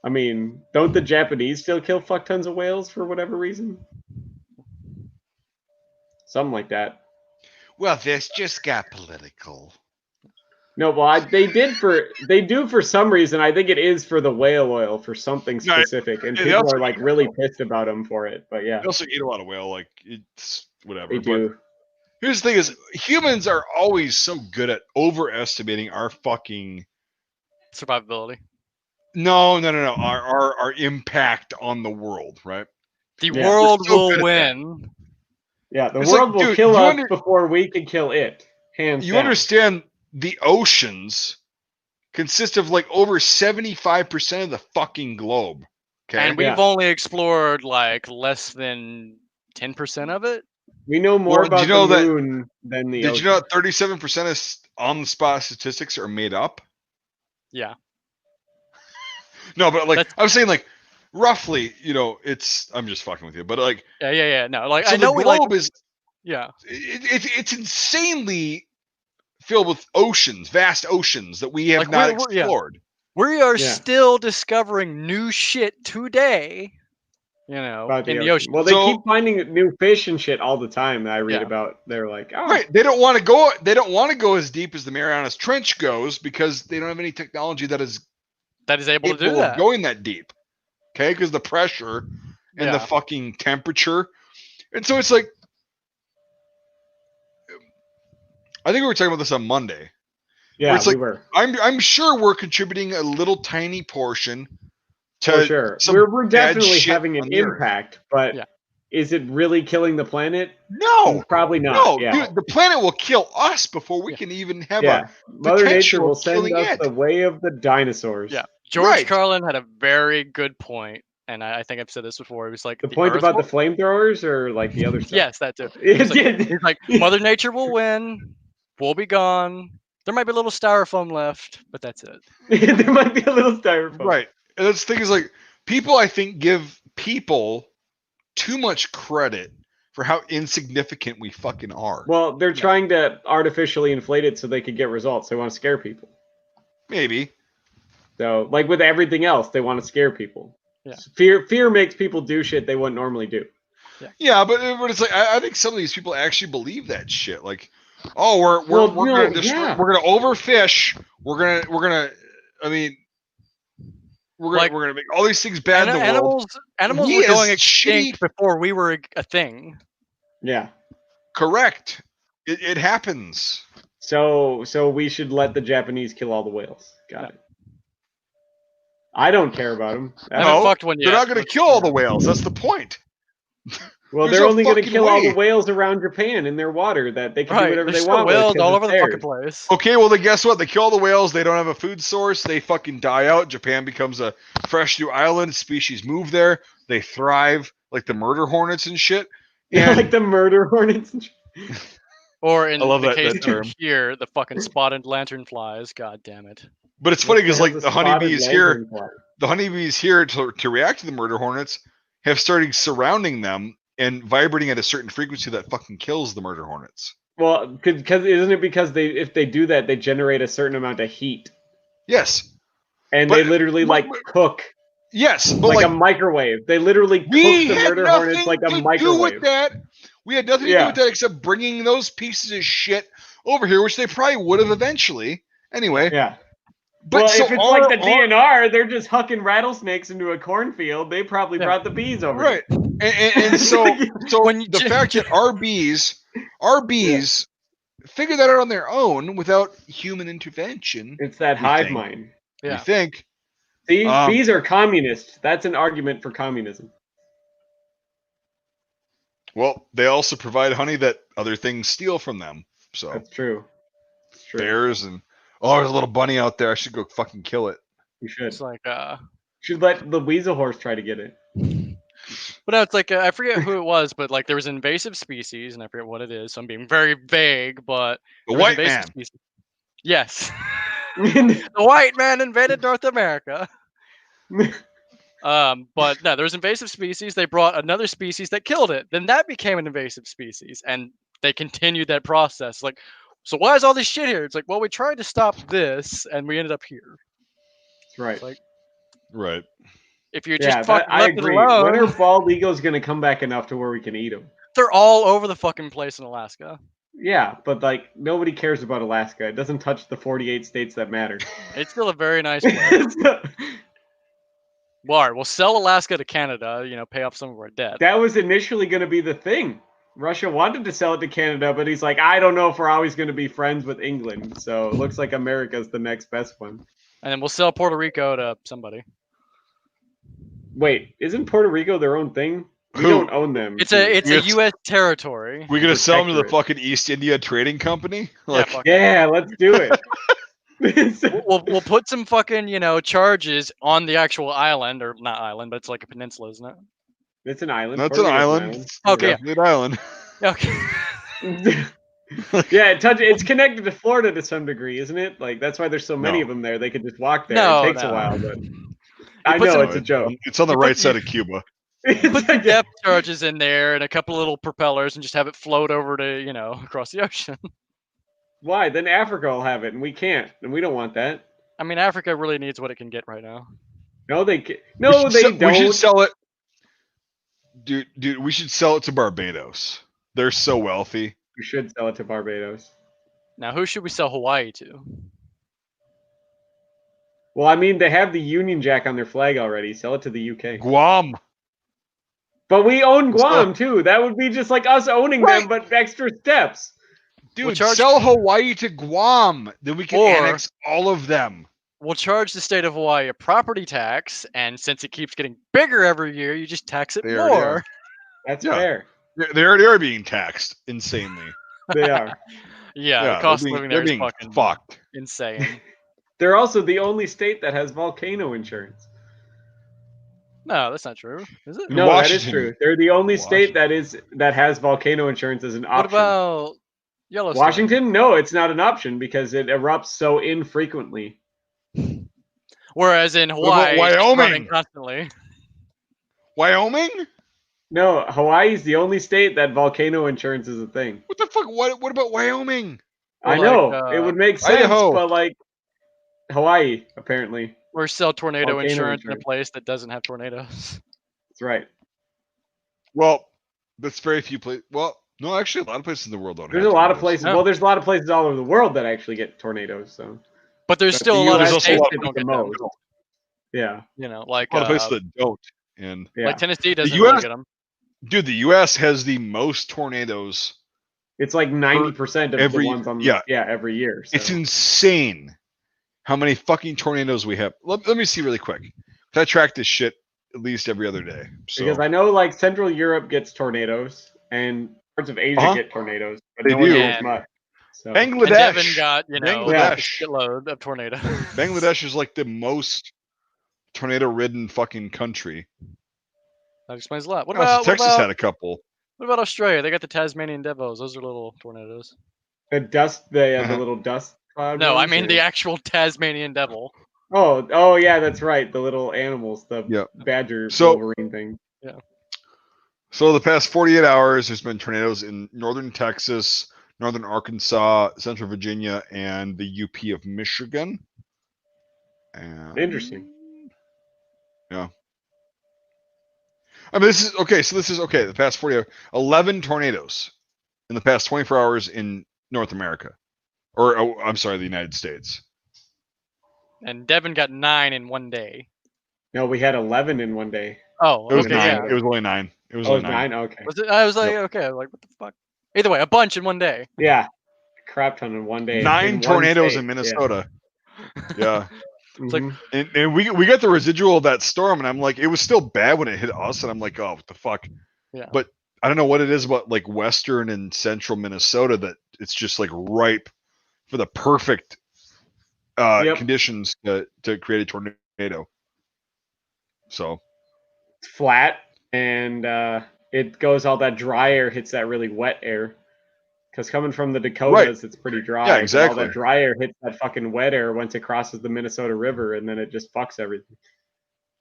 I mean, don't the Japanese still kill fuck tons of whales for whatever reason? Something like that. Well, this just got political. No, well, they do for some reason. I think it is for the whale oil for something specific, and people are like really pissed about them for it. But yeah, they also eat a lot of whale. Like it's whatever. They do. Here's the thing: is humans are always so good at overestimating our fucking survivability. No. Our impact on the world, right? The world will win. Yeah, the world will kill us before we can kill it. Hands down. You understand? The oceans consist of like over 75% of the fucking globe. Okay, and we've only explored like less than 10% of it. We know more about the moon than the ocean. Did you know that 37% of on-the-spot statistics are made up? Yeah. No, but like I'm saying, like roughly, you know, I'm just fucking with you, but like yeah. No, like so I know the globe is it's insanely filled with oceans, vast oceans that we have not explored. We are still discovering new shit today. You know, in the ocean. Well, they keep finding new fish and shit all the time that I read about. They're like, oh. Right. They don't want to go. They don't want to go as deep as the Marianas Trench goes because they don't have any technology that is able to do that. Going that deep. Okay, because the pressure and the fucking temperature, and so it's like. I think we were talking about this on Monday. Yeah, we were. I'm sure we're contributing a little tiny portion to. For sure, we're definitely having an impact, but is it really killing the planet? No, probably not. No, dude, the planet will kill us before we can even have a. Mother Nature will send us the way of the dinosaurs. Yeah, George Carlin had a very good point. And I think I've said this before. It was like the point about the flamethrowers, or like the other stuff. Yes, that too. He's like, Mother Nature will win. We'll be gone. There might be a little styrofoam left, but that's it. There might be a little styrofoam. Right. And that's the thing is like people, I think, give people too much credit for how insignificant we fucking are. Well, they're trying to artificially inflate it so they can get results. They want to scare people. Maybe. So, like with everything else, they want to scare people. Yeah. Fear makes people do shit they wouldn't normally do. Yeah, but it's like I think some of these people actually believe that shit. Like, oh, we're gonna destroy, we're gonna overfish. We're gonna. I mean, we're gonna make all these things bad in the world. Animals were going extinct before we were a thing. Yeah. Correct. It happens. So we should let the Japanese kill all the whales. Got it. I don't care about them. No, they're not going to kill all the whales. That's the point. Well, they're only going to kill all the whales around Japan in their water that they can do whatever they want. Whales all over the fucking place. Okay, well then guess what? They kill all the whales. They don't have a food source. They fucking die out. Japan becomes a fresh new island. Species move there. They thrive like the murder hornets and shit. Yeah, like the murder hornets and shit. Or in the case of here, the fucking spotted lanternflies. God damn it. But it's funny because like the honeybees here, to react to the murder hornets have started surrounding them and vibrating at a certain frequency that fucking kills the murder hornets. Well, because isn't it because if they do that, they generate a certain amount of heat? Yes. And they literally cook. Yes, but like a microwave. They literally cook the murder hornets like a microwave. Do with that. We had nothing to do with that except bringing those pieces of shit over here, which they probably would have eventually. Anyway. Yeah. But if it's like the DNR, they're just hucking rattlesnakes into a cornfield. They probably brought the bees over. Right. And so the fact that our bees figure that out on their own without human intervention. It's that hive mind. Yeah. We think. See, bees are communist. That's an argument for communism. Well, they also provide honey that other things steal from them. So that's true. It's true. Bears and there's a little bunny out there. I should go fucking kill it. You should. It's like should let the weasel horse try to get it. But no, it's like I forget who it was, but like there was an invasive species, and I forget what it is. So I'm being very vague, but the white man. Species. Yes. The white man invaded North America. But no, there was invasive species. They brought another species that killed it. Then that became an invasive species, and they continued that process. Like, so why is all this shit here? It's like, well, we tried to stop this, and we ended up here. That's right. It's like, right. If you're just fucking left it alone. When are bald eagles going to come back enough to where we can eat them? They're all over the fucking place in Alaska. Yeah, but like nobody cares about Alaska. It doesn't touch the 48 states that matter. It's still a very nice place. Well, all right, we'll sell Alaska to Canada, pay off some of our debt. That was initially going to be the thing. Russia wanted to sell it to Canada, but he's like, I don't know if we're always going to be friends with England. So it looks like America's the next best one. And then we'll sell Puerto Rico to somebody. Wait, isn't Puerto Rico their own thing? We don't own them. It's a U.S. territory. We're gonna sell them to the fucking East India Trading Company. Yeah, let's do it. we'll put some fucking charges on the actual island, or not island, but it's like a peninsula, isn't it? It's an island. That's an island. Okay, an island. Okay. Yeah, it's connected to Florida to some degree, isn't it? Like that's why there's so many of them there. They could just walk there. No, it takes a while, but I know it's a joke. It's on the right side of Cuba. Put the depth charges in there and a couple of little propellers and just have it float over to, across the ocean. Why? Then Africa will have it and we can't. And we don't want that. I mean, Africa really needs what it can get right now. No, they can't. No, they don't. We should sell it. Dude, we should sell it to Barbados. They're so wealthy. We should sell it to Barbados. Now, who should we sell Hawaii to? Well, I mean, they have the Union Jack on their flag already. Sell it to the UK. Guam. But we own Guam, too. That would be just like us owning them, but extra steps. Dude, sell Hawaii to Guam. Then we can annex all of them. We'll charge the state of Hawaii a property tax, and since it keeps getting bigger every year, you just tax it more. That's fair. They already are being taxed insanely. They are. Yeah, the cost of living there is fucking fucked. Insane. They're also the only state that has volcano insurance. No, that's not true. Is it? No, that is true. They're the only state that has volcano insurance as an option. What about Yellowstone? Washington? No, it's not an option because it erupts so infrequently. Whereas in Hawaii, Wyoming constantly. Wyoming? No, Hawaii's the only state that volcano insurance is a thing. What the fuck? What about Wyoming? I know it would make sense, but like Hawaii, apparently. Or sell tornado insurance in a place that doesn't have tornadoes. That's right. Well, that's very few places. Well, no, actually, a lot of places in the world don't. There's a lot of places. No. Well, there's a lot of places all over the world that actually get tornadoes. So, but there's still a lot of states that don't get them. Yeah, like a lot of places that don't, and like Tennessee doesn't really get them. Dude, the U.S. has the most tornadoes. It's like 90% of the ones on every year. So. It's insane how many fucking tornadoes we have. Let me see really quick. I track this shit at least every other day. So. Because I know like Central Europe gets tornadoes and parts of Asia get tornadoes, but no one knows much. So. Bangladesh. And Devin got Bangladesh. a shitload of tornadoes. Bangladesh is like the most tornado-ridden fucking country. That explains a lot. Texas had a couple. What about Australia? They got the Tasmanian Devos. Those are little tornadoes. The dust, the little dust No, I mean the actual Tasmanian devil. Oh yeah, that's right. The little animals, the badger Wolverine thing. Yeah. So the past 48 hours, there's been tornadoes in northern Texas, northern Arkansas, central Virginia, and the UP of Michigan. And, interesting. Yeah. I mean, this is okay. So this is okay. The past 40 hours, 11 tornadoes in the past 24 hours in North America, or I'm sorry, the United States. And Devin got 9 in one day. No, we had 11 in one day. Oh, it was okay, 9. Yeah. It was only 9. It was only 9. Okay. I was like, okay, like what the fuck? Either way, a bunch in one day. Yeah, a crap ton in one day. 9 tornadoes in Minnesota. Yeah. It's like, and we got the residual of that storm, and I'm like, it was still bad when it hit us, and I'm like, oh, what the fuck? Yeah. But I don't know what it is about like western and central Minnesota that it's just like ripe for the perfect conditions to create a tornado. So it's flat, and it goes all that dry air hits that really wet air. Because coming from the Dakotas, it's pretty dry. Yeah, exactly. All that dry air hits that fucking wet air once it crosses the Minnesota River, and then it just fucks everything.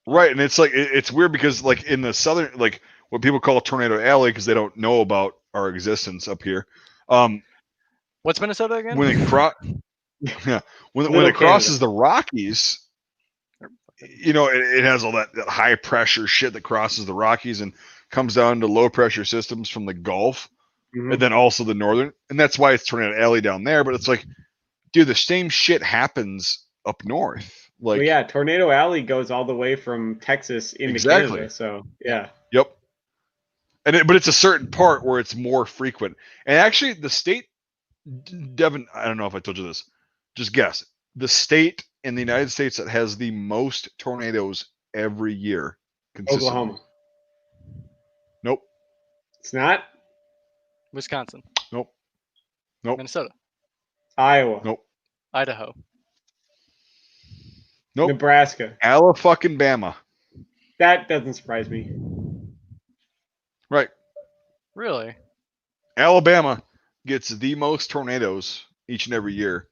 Right, and it's like it's weird because like in the southern, like what people call Tornado Alley, because they don't know about our existence up here. What's Minnesota again? When it when it crosses the Rockies, you know, it has all that high pressure shit that crosses the Rockies and comes down to low pressure systems from the Gulf. And then also the northern, and that's why it's Tornado Alley down there. But it's like, dude, the same shit happens up north. Like, well, yeah, Tornado Alley goes all the way from Texas into Canada. So yeah. Yep. But it's a certain part where it's more frequent. And actually, the state, Devin, I don't know if I told you this. Just guess. The state in the United States that has the most tornadoes every year. Oklahoma. Nope. It's not. Wisconsin. Nope. Minnesota. Iowa. Nope. Idaho. Nope. Nebraska. Alabama. That doesn't surprise me. Right. Really? Alabama gets the most tornadoes each and every year.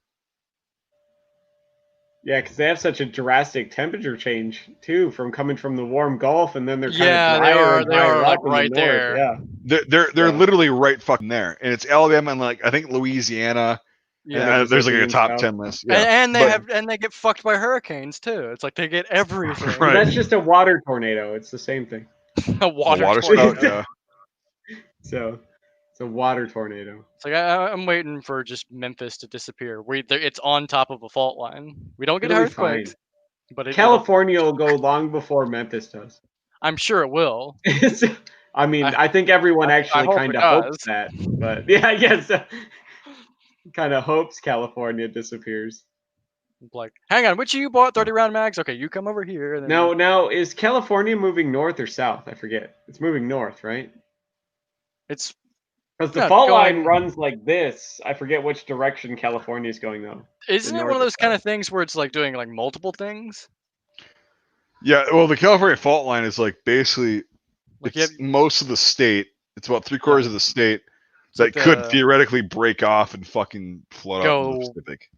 Yeah, because they have such a drastic temperature change too, from coming from the warm Gulf, and then they're kind of they are like right there. Yeah, they're literally right fucking there, and it's Alabama and like I think Louisiana. Yeah, there's like a top 10 list. Yeah. And they get fucked by hurricanes too. It's like they get everything. Right. That's just a water tornado. It's the same thing. a water tornado. Yeah. So it's a water tornado. It's like I'm waiting for just Memphis to disappear. It's on top of a fault line. We don't get earthquakes, but California will go long before Memphis does. I'm sure it will. I mean, I think everyone actually kind of hopes that, but yeah, yes, kind of hopes California disappears. Like, hang on, which of you bought 30 round mags? Okay, you come over here. And then now is California moving north or south? I forget. It's moving north, right? It's because the fault line runs like this. I forget which direction California is going though. Isn't it one of those kind of things where it's like doing like multiple things? Yeah, well, the California fault line is like basically most of the state. It's about 3/4 of the state that could theoretically break off and fucking float out in the Pacific.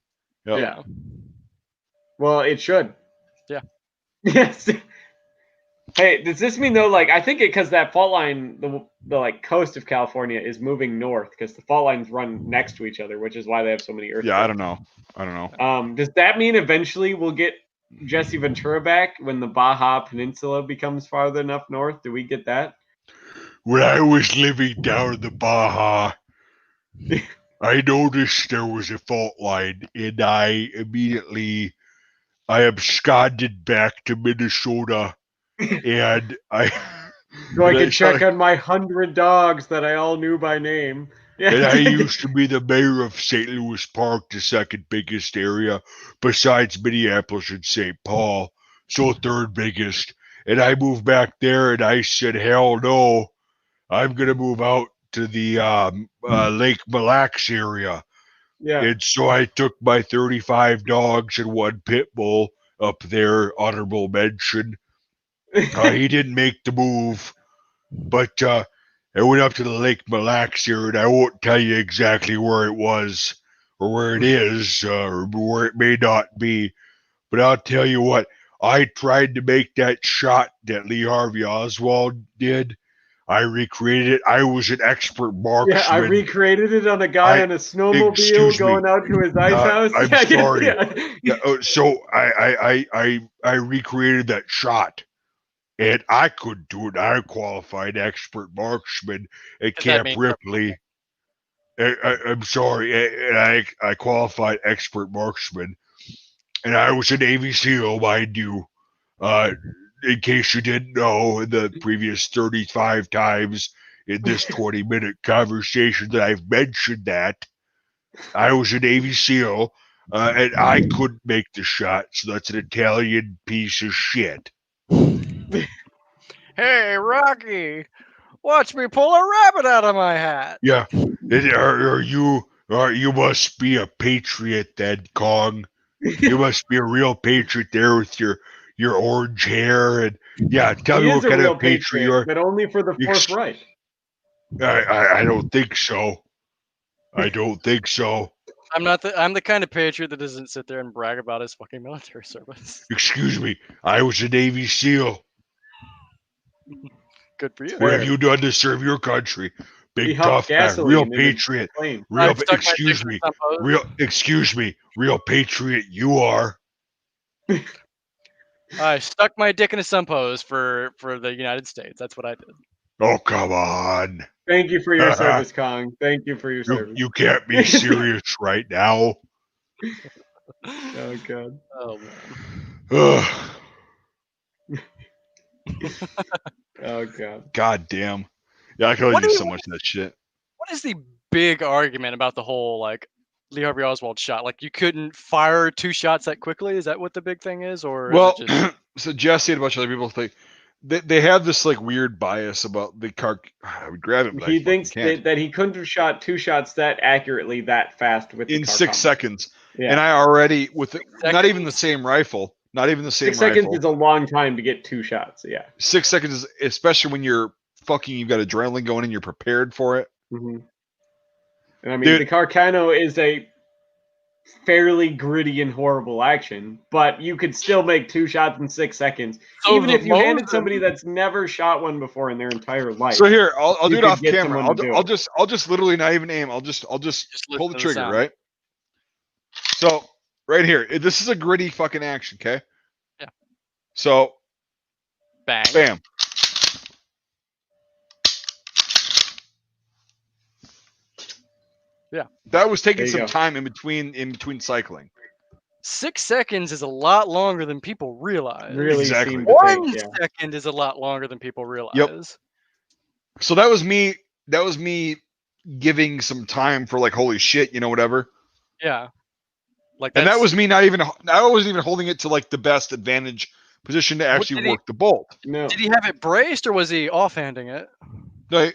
Yep. Yeah. Well, it should. Yeah. Yes. Hey, does this mean though? Like, I think because that fault line, the like coast of California is moving north because the fault lines run next to each other, which is why they have so many earthquakes. Yeah, I don't know. Does that mean eventually we'll get Jesse Ventura back when the Baja Peninsula becomes farther enough north? Do we get that? When I was living down in the Baja, I noticed there was a fault line, and I absconded back to Minnesota, and so I could check on my 100 dogs that I all knew by name. And I used to be the mayor of St. Louis Park, the second biggest area, besides Minneapolis and St. Paul, so third biggest. And I moved back there, and I said, hell no, I'm going to move out to the Lake Mille Lacs area. Yeah. And so I took my 35 dogs and one pit bull up there, honorable mention. He didn't make the move, but I went up to the Lake Mille Lacs here, and I won't tell you exactly where it was or where it is, or where it may not be. But I'll tell you what, I tried to make that shot that Lee Harvey Oswald did. I recreated it. I was an expert marksman. Yeah, I recreated it on a guy on a snowmobile going out to his ice house. I'm sorry. So I recreated that shot. And I couldn't do it. I'm a qualified expert marksman at Camp Ripley. I'm sorry. And I qualified expert marksman. And I was a Navy SEAL, mind you. In case you didn't know, in the previous 35 times in this 20-minute conversation that I've mentioned that, I was a Navy SEAL, and I couldn't make the shot, so that's an Italian piece of shit. Hey, Rocky, watch me pull a rabbit out of my hat. Yeah. You must be a patriot then, Kong. You must be a real patriot there with your orange hair. And yeah, tell me what kind of patriot you are. But only for the Fourth Reich. I don't think so. I don't think so. I'm the kind of patriot that doesn't sit there and brag about his fucking military service. Excuse me. I was a Navy SEAL. Good for you. What have you done to serve your country? Big tough guy, real patriot. Excuse me, real patriot you are. I stuck my dick in a sun pose for the United States. That's what I did. Oh, come on. Thank you for your service, Kong. Thank you for your service. You can't be serious right now. Oh, God. Oh, man. Oh, God. God damn. Yeah, I can only do so much of that shit. What is the big argument about the whole, like, Lee Harvey Oswald shot? Like, you couldn't fire 2 shots that quickly? Is that what the big thing is? Or well, is it just... so Jesse and a bunch of other people think they have this, like, weird bias about the car. I would grab it, but he thinks that he couldn't have shot 2 shots that accurately that fast with in 6 seconds. Yeah. And I already, with not even the same rifle, 6 seconds is a long time to get 2 shots. Yeah. 6 seconds is, especially when you've got adrenaline going and you're prepared for it. Mm-hmm. And I mean, the Carcano is a fairly gritty and horrible action, but you could still make 2 shots in 6 seconds, even if you handed somebody that's never shot one before in their entire life. So here, I'll do it off camera. I'll just literally not even aim. I'll just pull the trigger, right? So right here, this is a gritty fucking action, okay? Yeah. So, bang, bam. Yeah. That was taking some time in between cycling. 6 seconds is a lot longer than people realize. Really, exactly. 1 second is a lot longer than people realize. Yep. So that was me. That was me giving some time for, like, holy shit, whatever. Yeah. Like, and that was me I wasn't even holding it to, like, the best advantage position to actually work the bolt. No. Did he have it braced or was he offhanding it? No,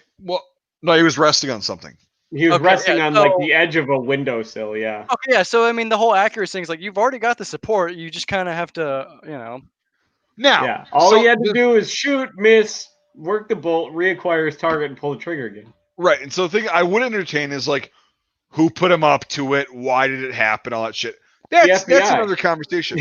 he was resting on something. He was resting on like the edge of a windowsill, yeah. Okay, yeah. So I mean, the whole accuracy thing is like you've already got the support. You just kind of have to, Now, all he had to do is shoot, miss, work the bolt, reacquire his target, and pull the trigger again. Right. And so the thing I would entertain is, like, who put him up to it? Why did it happen? All that shit. That's another conversation.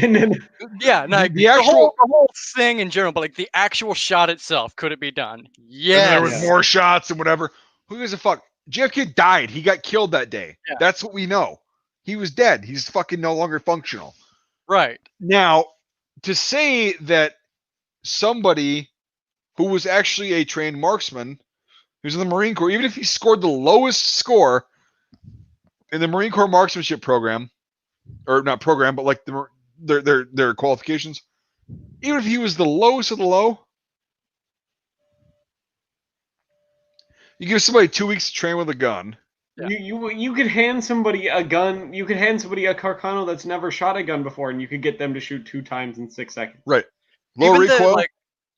Yeah, no, the whole thing in general, but like the actual shot itself, could it be done? Yeah. There was more shots and whatever. Who gives a fuck? JFK died. He got killed that day. Yeah. That's what we know. He was dead. He's fucking no longer functional. Right. Now, to say that somebody who was actually a trained marksman, who's in the Marine Corps, even if he scored the lowest score in the Marine Corps marksmanship program, or not program, but like their qualifications, even if he was the lowest of the low, you give somebody 2 weeks to train with a gun. Yeah. You could hand somebody a gun. You could hand somebody a Carcano that's never shot a gun before, and you could get them to shoot 2 times in 6 seconds. Right. Low recoil.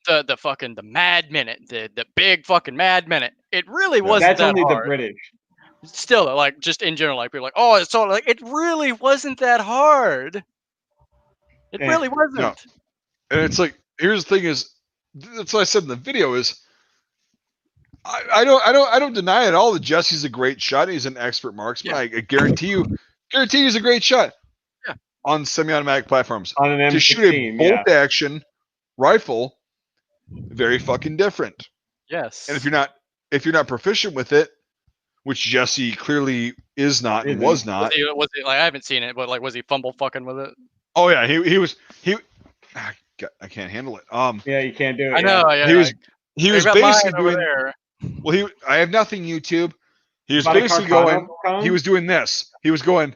The mad minute, the big fucking mad minute. It really wasn't that hard. That's only the British. Still, like, just in general, like, people are like, oh, it's so, like, it really wasn't that hard. It really wasn't. No. And it's like, here's the thing is, that's what I said in the video is, I don't deny at all that Jesse's a great shot. He's an expert marksman. Yeah. I guarantee you, Guarantee is a great shot. Yeah. On semi-automatic platforms. On an M16, to shoot a bolt-action rifle, very fucking different. Yes. And if you're not proficient with it, which Jesse clearly is not and was not. Was he like, I haven't seen it, but like, was he fumble fucking with it? Oh yeah, he was. I can't handle it. Yeah, you can't do it. I know. Yeah, he was basically doing. There. Well, I have nothing YouTube. He was basically going. He was doing this. He was going.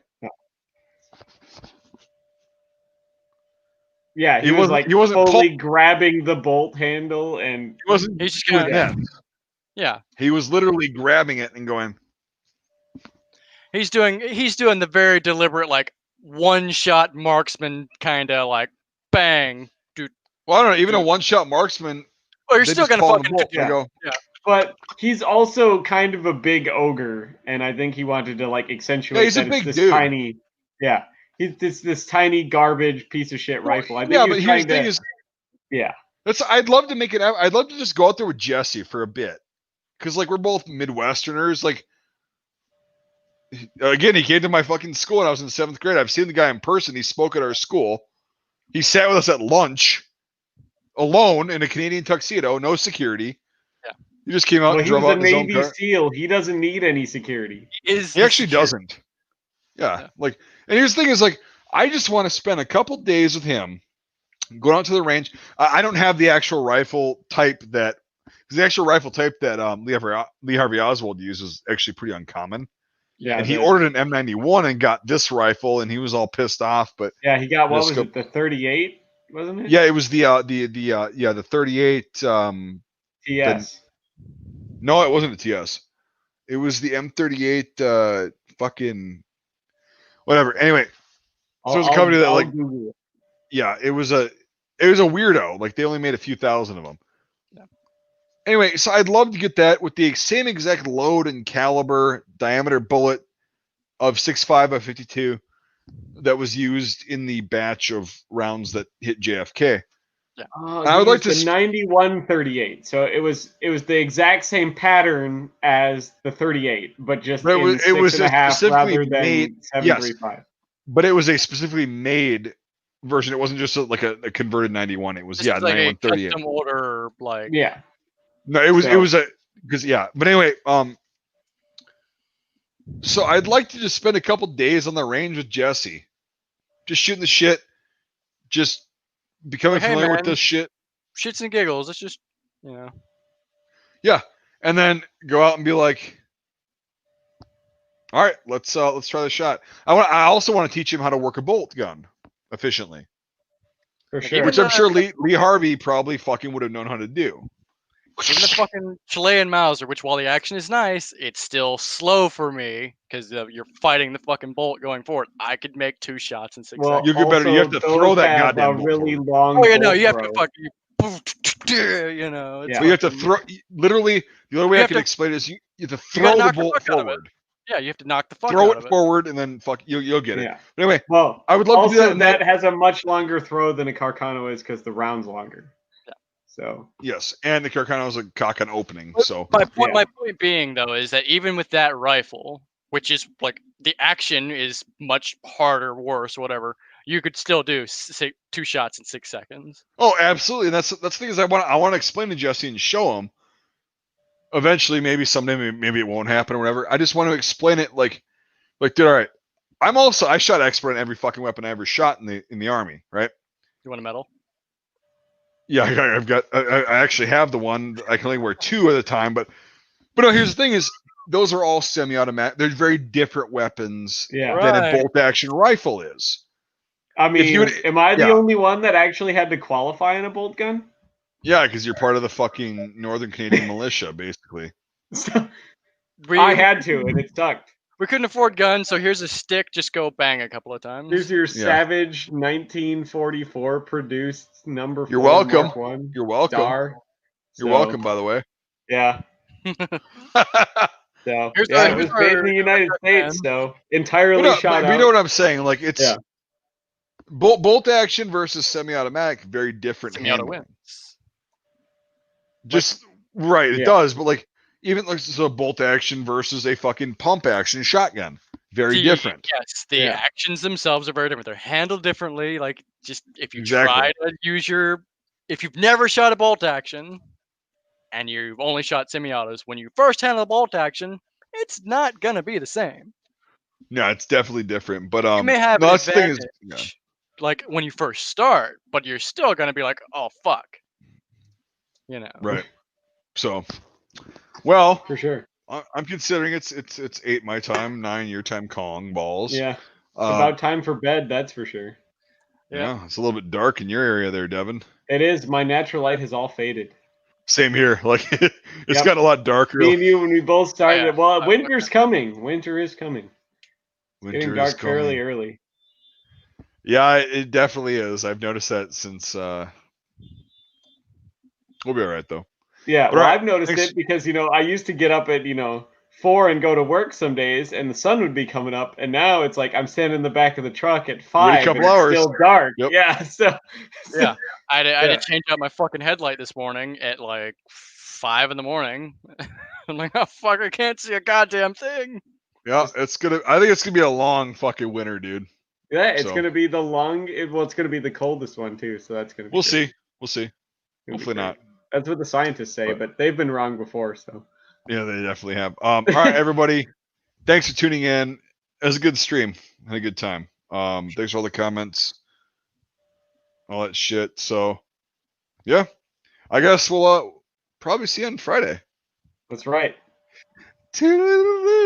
Yeah, he wasn't fully grabbing the bolt handle, and he wasn't. He's just doing that. Yeah, he was literally grabbing it and going. He's doing the very deliberate, like, one-shot marksman kind of like bang, dude. Well, I don't know. Even a one-shot marksman. Well, you're still gonna fucking go. Yeah. But he's also kind of a big ogre, and I think he wanted to like accentuate he's that a big this dude. tiny. Yeah, he's this tiny garbage piece of shit rifle. I think yeah, but here's the thing is. Yeah. I'd love to make it. I'd love to just go out there with Jesse for a bit, because like we're both Midwesterners. Like, again, he came to my fucking school when I was in 7th grade. I've seen the guy in person. He spoke at our school. He sat with us at lunch, alone in a Canadian tuxedo, no security. Yeah, he just came out and drove out in his own car. He's a Navy SEAL. He doesn't need any security. He actually doesn't. Yeah, like, and here's the thing: is like, I just want to spend a couple days with him. Going out to the range. I don't have the actual rifle type that, because the actual rifle type that Lee Harvey Oswald uses is actually pretty uncommon. Yeah, and he ordered an M91 and got this rifle, and he was all pissed off. But yeah, he got what was it, the 38, wasn't it? Yeah, it was the 38 TS. No, it wasn't a TS. It was the M38 fucking whatever. Anyway, so it was a company that like. Yeah, it was a weirdo. Like, they only made a few thousand of them. Yeah. Anyway, so I'd love to get that with the same exact load and caliber, diameter bullet of 6.5 by 52 that was used in the batch of rounds that hit JFK. Yeah. I would like to 91 38. So it was the exact same pattern as the 38, but just it was 6.5 rather than 7.35. Yes, but it was a specifically made version. It wasn't just a converted 91. It was this 91 38. Custom order, like No, it was a because But anyway, so I'd like to just spend a couple days on the range with Jesse, just shooting the shit, just becoming familiar with this shit. Shits and giggles. It's just Yeah, and then go out and be like, all right, let's try the shot. I also want to teach him how to work a bolt gun efficiently. For sure. Which I'm sure Lee Harvey probably fucking would have known how to do. Even the fucking Chilean Mauser, which while the action is nice, it's still slow for me because you're fighting the fucking bolt going forward. I could make 2 shots in 6 seconds. You get better. You have to throw that goddamn bolt really long. Oh yeah, no, you have to fucking. So you have to throw. Literally, the only way I can explain it is you have to throw the bolt forward. Yeah, you have to knock the fuck throw out of it forward, and then you'll get it. Yeah. But anyway, well, I would love to do that. That has a much longer throw than a Carcano is because the round's longer. Yeah. So yes, and the Carcano is a cock on opening. So my point being though is that even with that rifle, which is like the action is much harder, worse, whatever, you could still do 2 shots in 6 seconds. Oh, absolutely. And that's the thing is I want to explain to Jesse and show him. Eventually, maybe someday, maybe it won't happen or whatever. I just want to explain it like, dude, all right. I shot expert in every fucking weapon I ever shot in the Army, right? You want a medal? Yeah, I actually have the one. I can only wear 2 at a time, but no, here's the thing is, those are all semi-automatic. They're very different weapons than a bolt-action rifle is. I mean, am I the only one that actually had to qualify in a bolt gun? Yeah, because you're part of the fucking Northern Canadian militia, basically. I had to, and it sucked. We couldn't afford guns, so here's a stick. Just go bang a couple of times. Here's your Savage 1944 produced number 4. You're welcome. Mark 1 You're welcome. Star. You're welcome, by the way. Yeah. So it was made in the United States, so entirely shot out. You know what I'm saying? Like it's bolt action versus semi-automatic, very different. Semi-auto wins. Just it does, but like even like bolt action versus a fucking pump action shotgun, very different. Yes, the actions themselves are very different. They're handled differently. Like, just if you Exactly. try to use if you've never shot a bolt action and you've only shot semi-autos, when you first handle a bolt action, it's not gonna be the same. No, it's definitely different. But You may have no, an that's the thing advantage, is, like when you first start, but you're still gonna be like, oh fuck, you know. Right. So, well, for sure. I'm considering it's 8 my time, 9 your time. Kongballs. Yeah, it's about time for bed. That's for sure. Yeah, it's a little bit dark in your area there, Devin. It is. My natural light has all faded. Same here. Like it's got a lot darker. Me and you, when we both started. Well, winter's coming. Winter is coming. It's getting dark fairly early. Yeah, it definitely is. I've noticed that since. We'll be all right though. Yeah, well, I've noticed it because I used to get up at 4 and go to work some days, and the sun would be coming up, and now it's like I'm standing in the back of the truck at 5, and it's still dark. Yep. Yeah, so yeah, I had to change out my fucking headlight this morning at like 5 in the morning. I'm like, oh fuck, I can't see a goddamn thing. Yeah, I think it's gonna be a long fucking winter, dude. Yeah, it's gonna be it's gonna be the coldest one too. So that's gonna be. We'll see. Hopefully not. That's what the scientists say, but they've been wrong before. So. Yeah, they definitely have. All right, everybody. Thanks for tuning in. It was a good stream. Had a good time. Thanks for all the comments, all that shit. So, yeah, I guess we'll probably see you on Friday. That's right. Toodaloo.